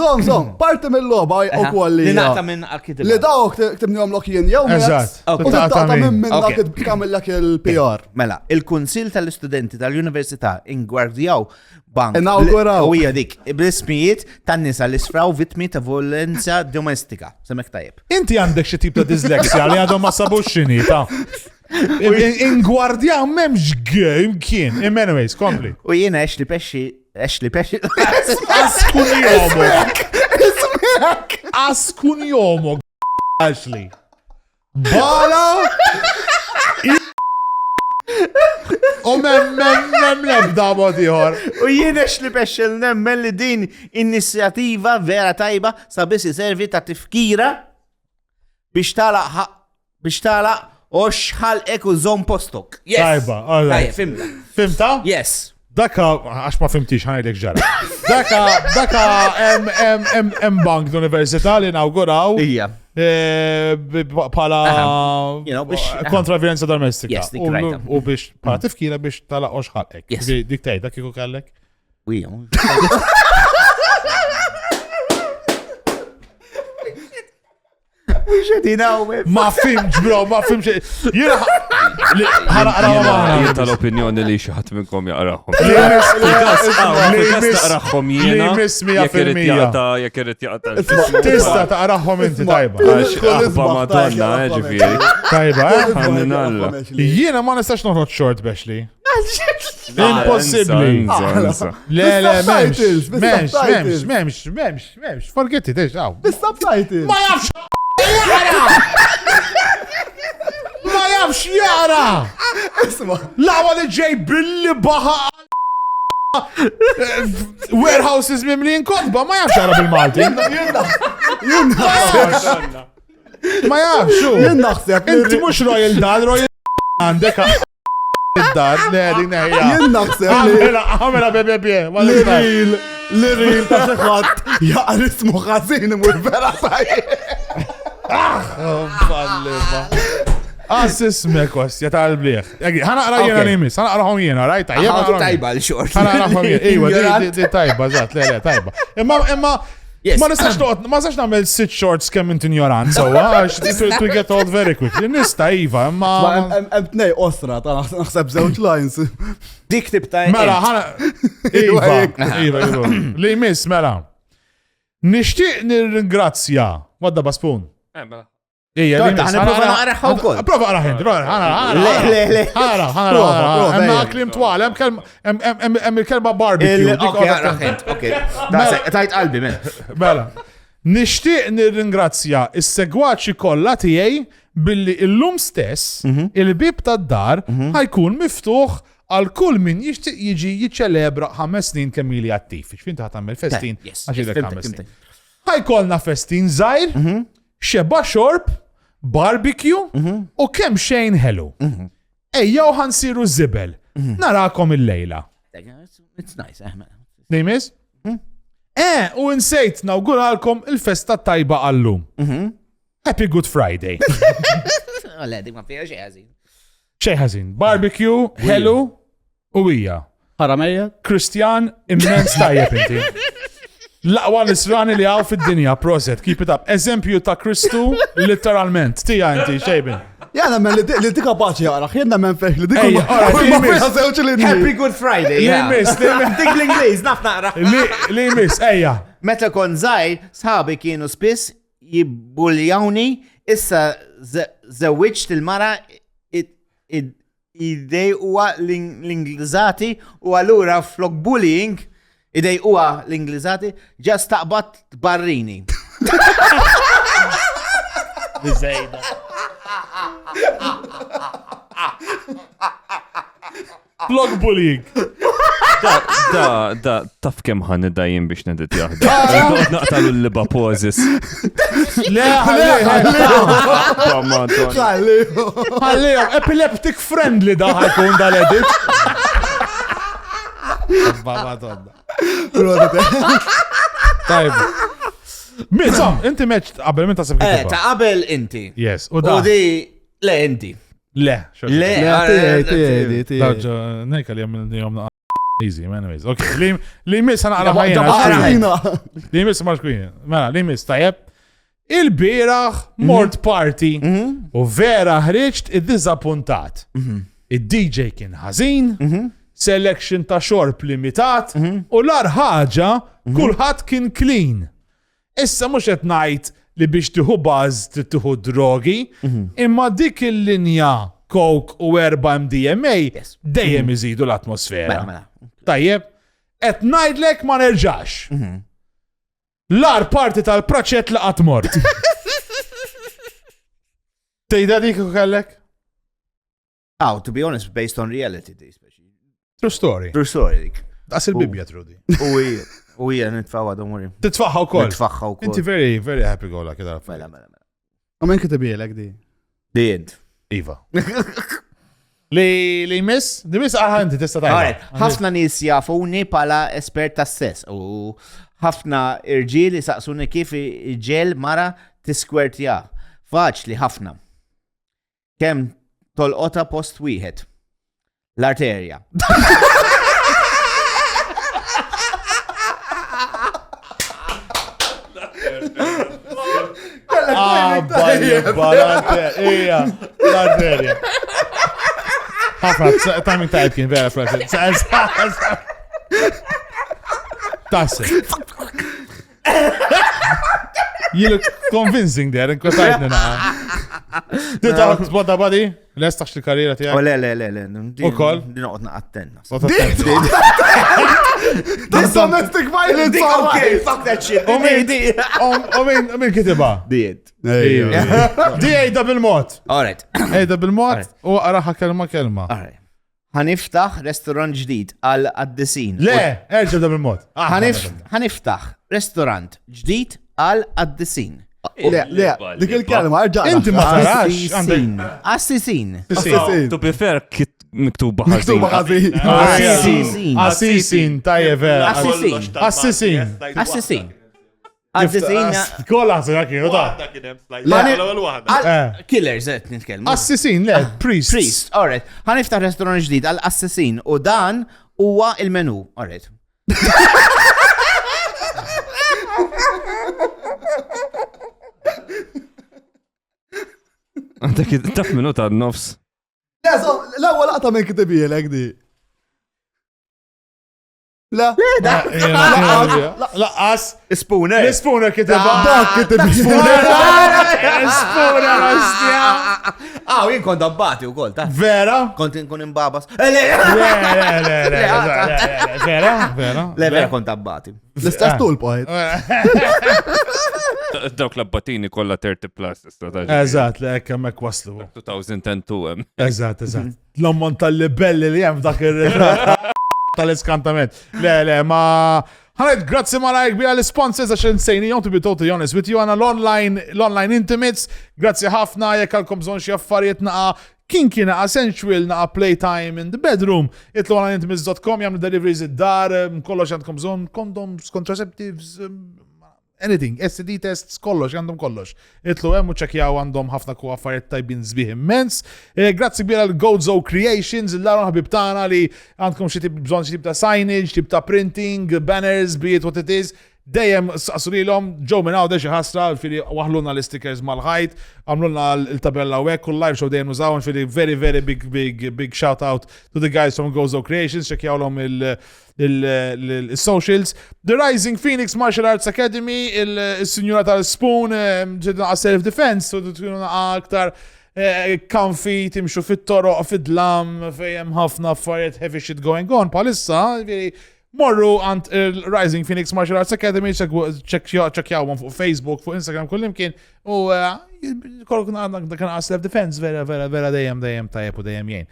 Parti mill-loba u kolli. Li naqta minn għal-kitib. Li daw ktibni għom lokjen jew. Eżatt. U taqta minn dak kamillak il-PR. Mela, il-Kunsil tal-Istudenti tal-Università ingwardjaw bank. Inauguraw. U hija dik, bl-ismijiet tan-nisa li sfraw vittmi ta' violenza domestika. Semek tajjeb. Inti għandek xi tip ta' disleksja li għadhom ma sabux xini, ta' ingwardjaw memx game kien. Anyways, kompli. U jiena Ashley Pesci. Askun jomo. Ashley. Bala. U mem lebda modiħor. U jien Ashley Pesci nemmen li din inizjattiva vera tajba sabis servi ta' tifkira biex tala oxħal eku zon postok. Yes. Tajba, alright. Fimta. Fimta? Yes. Daka, għax ma fimtix ħanajdek ġara. Daka em bank l-Università li inauguraw. Ija. Pala kontra violenza domestika. Yes, dik rajta. U biex pala tifkira biex tala oxħal ek. Yes. Dik tajda kiku kallek? Ija. Ma fimx, bro, ma fimx. Jena Jena tal-opinjoni li xaħat minnkom jaqraħom. Taqraħom jena. Jek irrit jaqta. Tista taqraħom inti tajba. Aħba Madonna, ġifiri. Tajba, Ħanninalla. Jena ma nistax noħroġ short Bexli. Impossibli. Le, memx. Forget it, għaw. Bis-subtitle. Ma jafx jara! Isma. Lawa li ġej billi baħa warehouses mimlin kodba, ma jafx jara bil-Malti. Ma jafx, xu. Jien naħseb. Inti mux Royal Dad, Royal għandek id-dar, dik neħja. Jien naħseb. Għamela bebebie. L-ril ta' xeħat jaqar ismu ħazin imur vera tajjeb. Ismek ostja tal-bliħ. Ħana qra jena nimis, ħana qraħom jena, rajta. Ħadu tajba l-xort. ħana qraħom jena, iwa, di tajba, zat, le, tajba. Imma, ma nistax namel 6 shorts kemm inti ignorant, so, to get old very quickly. Nista, iva, imma. Tnej ostra, ta' naħseb zewġ lines. Dik tip ta' Mela, iva, li miss, mela. Nishtiq nirringrazzja, wadda baspun. Ija, li miss. Prova naqraħħa wkoll. Prova qraħ Ħana, klim twal, hemm il-kelma barbecue. Ok. Tajt qalbi men. Mela. Nixtieq nirringrazzja is-segwaċi kollha tiegħi billi illum stess il-bib tad-dar ħajkun miftuħ għal kull min jixtieq jiġi jiċċelebra 5 snin kemm ili attiv. X'fin taħt tagħmel festin għax ilek 5 snin. Ħajkollna festin żgħir, xeba xorb, barbecue u kemm xejn ħelu. Ejjew ħansiru żibel. Narakom il-lejla. It's nice, Nimis? U nsejt nawguralkom il-festa tajba għallum. Happy Good Friday. Għalla, dik ma fija xej ħażin. Xej ħażin. Barbecue, ħelu u hija. Ħaramejja? Kristjan immens tajjeb inti. Laqwa l-israni li għaw fid-dinja, proset, keep it up. Eżempju ta' Kristu, literalment. Tija inti, xejbin. Jena men li dika paċi jaqraħ, jena men feħ li Ejja, dika Happy Good Friday. Li miss, Dik l-Ingliż, naf naqra. li miss, ejja. Meta kon żgħir, sħabi kienu spiss jibbuljawni, issa żewwiġt il-mara idej huwa l-Ingliżati u allura flok bullying idej huwa l-Ingliżati ġas taqbad barrini. Blog bullying. Da, taf kem ħan id-dajjem biex nedit jaħda. Naqtalu l-liba poses. Le, ħallihom, epileptic friendly da ħajkun dal-edit. Tajb. Mizzom, inti meċ qabel minn tasib kitba. Ta' qabel inti. Yes, u da. U di, le inti. Le, Le, Daġġa, nejka li jom easy, anyways. Ok, li jmiss ħana għala ħajna. Li jmiss marxkwin. Mela, li jmiss, tajab. Il-biraħ mort party u vera ħriġt id-dizappuntat. Il-DJ kien ħażin, selection ta' xorb limitat u l-ar ħaġa kulħadd kien clean. Issa mhux qed ngħid li biex tieħu baż tieħu drogi, imma dik il-linja coke u 4 MDMA dejjem iżidu l-atmosfera. Tajjeb, qed ngħidlek ma nerġax. L-ar parti tal-proċett li qatt mort. Tejda dik u kellek? Oh, to be honest, based on reality, especially. True story. True story, dik. Das il-bibja, Trudy. U hija nitfawa, don't worry. Titfaħħa wkoll. Nitfaħħa wkoll. Inti very, very happy go like that. Mela. U minn kitibielek di? The end. Iva. Li miss? Di miss inti tista' tajba. Ħafna nies jafuni pala espert tas-sess u ħafna irġiel saqsuni kif iġel mara tiskwertja. Faċli ħafna. Kemm tolqota post wieħed. L-arterja. L-arterja. ħafna, timing tajt kien vera fl-arterja. Tassi. You look convincing there, inkwetajtni naqa. Dita bada badi? L-estax il-karriera tijak? O le. U kol? Dinoqt naqattenna. This domestic violence. Okay, fuck that shit. U min kitiba? Diet. Di ejda bil-mot. Alright. Ejda bil-mot u għaraħa kelma. Alright. Ħaniftaħ restaurant ġdid għal Addisin. Le, erġa da bil-mot. Ħaniftaħ restaurant ġdid għal Addisin. Le, dik il-kelma, arġaqna. Inti ma tarax. Assisin. To be fair, miktuba ħażin. Miktuba ħażin. Assisin, tajje vera. Assisin. Assisin. Kolla ħazina kienu da. Killers, nitkellmu. Assisin, le, priest. Alright. Ħaniftaħ restaurant ġdid għal Assassin u dan huwa il-menu. Alright. Għandek taf minuta n-nofs. L-ewwel laqta minn kitibielek di. La. Laqqas. Spooner. L-spooner kitiba. Dak kitibielek. Spooner, ostja. Jien kont dabbati u kol, ta' Vera? kont nkun imbabas. Vera kont dabbati. L-istess tul pojt. Dawk l-abbatini kolla 30 plus. Eżat, le, kemmek waslu. 2010 Eżat. L-ammont tal-libelli li jem dak il-ritrat tal-iskantament. Le, ma... Ħanet, grazzi ma lajk bija l-sponsors għaxen sejni, to be totally honest with you, għana l-online intimates, grazzi ħafna, jek għalkom bżon xie affarijiet naqa kinki naqa sensual naqa playtime in the bedroom, itlu onlineintimates.com, jamlu deliveries id-dar, kollox għandkom bżon, condoms, contraceptives, anything, STD tests, kollox, għandhom kollox. Itlu għemmu ċekjaw għandhom ħafna ku affarijiet tajbin zbih immens. Grazzi kbira l-Gozo Creations, il-laron ħabib tana li għandkom xie bżon xie tip ta' signage, tip ta' printing, banners, be it what it is. Dejjem saqsurilhom ġew minn hawn xi ħasra fili waħlulna l-stickers mal-ħajt, għamlulna l-tabella u hekk, kull live show dejjem nużawhom fili very big shout out to the guys from Gozo Creations, ċekkjawlhom il-socials. The Rising Phoenix Martial Arts Academy, il-Sinjura tal-Spoon, ġedna self-defense, so tkunu aktar comfy, timxu fit-toroq, fid-dlam, fejjem ħafna affarijiet heavy shit going on. Palissa, morru għand il-Rising Phoenix Martial Arts Academy, ċekjawhom fuq Facebook, fuq Instagram, kullimkien, u kollok kan self-defense vera dejjem tajjeb u dejjem jgħin.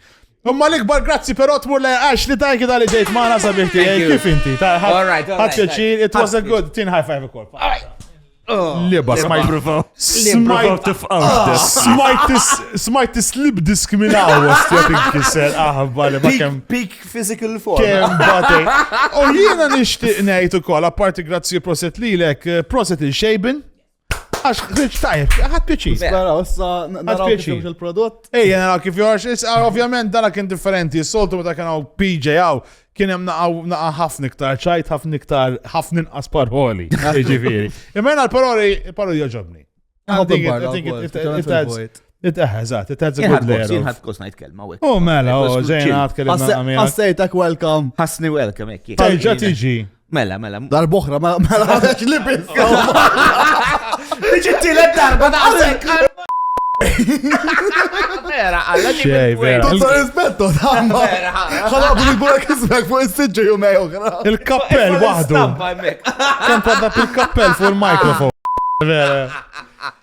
Umma l-ikbar grazzi però tmur le Ashley tajki dali ġejt maħna sabiħ tiegħek kif inti. Ħadd pjaċir, it was a good tin high five ukoll. Liba, smajt slip disk minn għawast jatik kisser, bale, ba kem. Peak physical form. Kem bate. U jiena nishtiq nejt ukoll, apparti grazzi proset lilek, proset il-xejbin. Għax, ħriċ tajb, ħat pjaċir. Naraw, issa naraw kif il-prodott. Naraw kif jorx, ovvjament dana kien differenti, s-soltu meta kien għaw PJ għaw, kien hemm naqa ħafna iktar ċajt, ħafna inqas paroli. Ġifieri. Imma l-paroli joġobni. Eżatt, it has a good layer. Jien ħadd kos ngħid kelma hawnhekk. Oh mela, ġejna tkellem naqamija. Għassejtek welcome. Ħassni welcome hekk. Terġa' tiġi. Mela. Darboħra, mela ħadex li biska. Tiġi t-tielet darba daqsek. Vera, għalla vera. Tutto rispetto, damma. ħalaqbu l-bulak ismek fuq il-sidġu jumej uħra. Il-kappell waħdu. Kan padda il-kappell fuq il-mikrofon. Vera.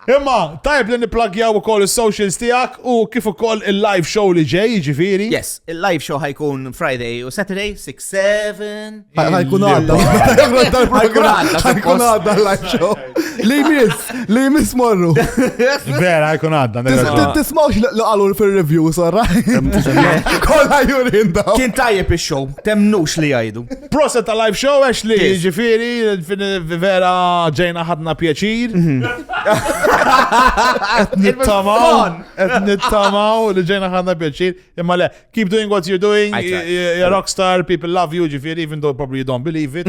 Imma, tajb li niplagjaw ukoll is-socials tiegħek u kif ukoll il-live show li ġej, ġifieri. Yes, il-live show ħajkun Friday u Saturday, 6-7. ħajkun għadda. ħajkun għadda l-live show. Li jmiss morru. Vera, ħajkun għadda. Tismawx li għallu fil-review, sarra? Kolla jurin daw. Kien tajjeb il-show, temnux li jgħidu. Proset ta' live show, għax li ġifieri, vera ġejna ħadna pjaċir. Nittamaw li ġejna ħadna pjaċir. Imma le, keep doing what you're doing. You're a rockstar, people love you, ġifieri, even though probably you don't believe it.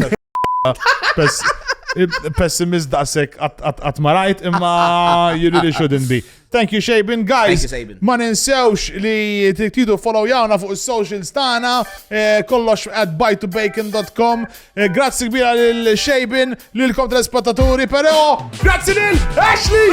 Pessimist daqsek at marajt, imma you really shouldn't be. Thank you, Xejbin. Guys, ma ninsewx li tidu follow jawna fuq il-socials tana, kollox at buy2bacon.com. Grazzi kbira lil-Xejbin, lilkom telespettaturi, pero grazzi lil Ashley!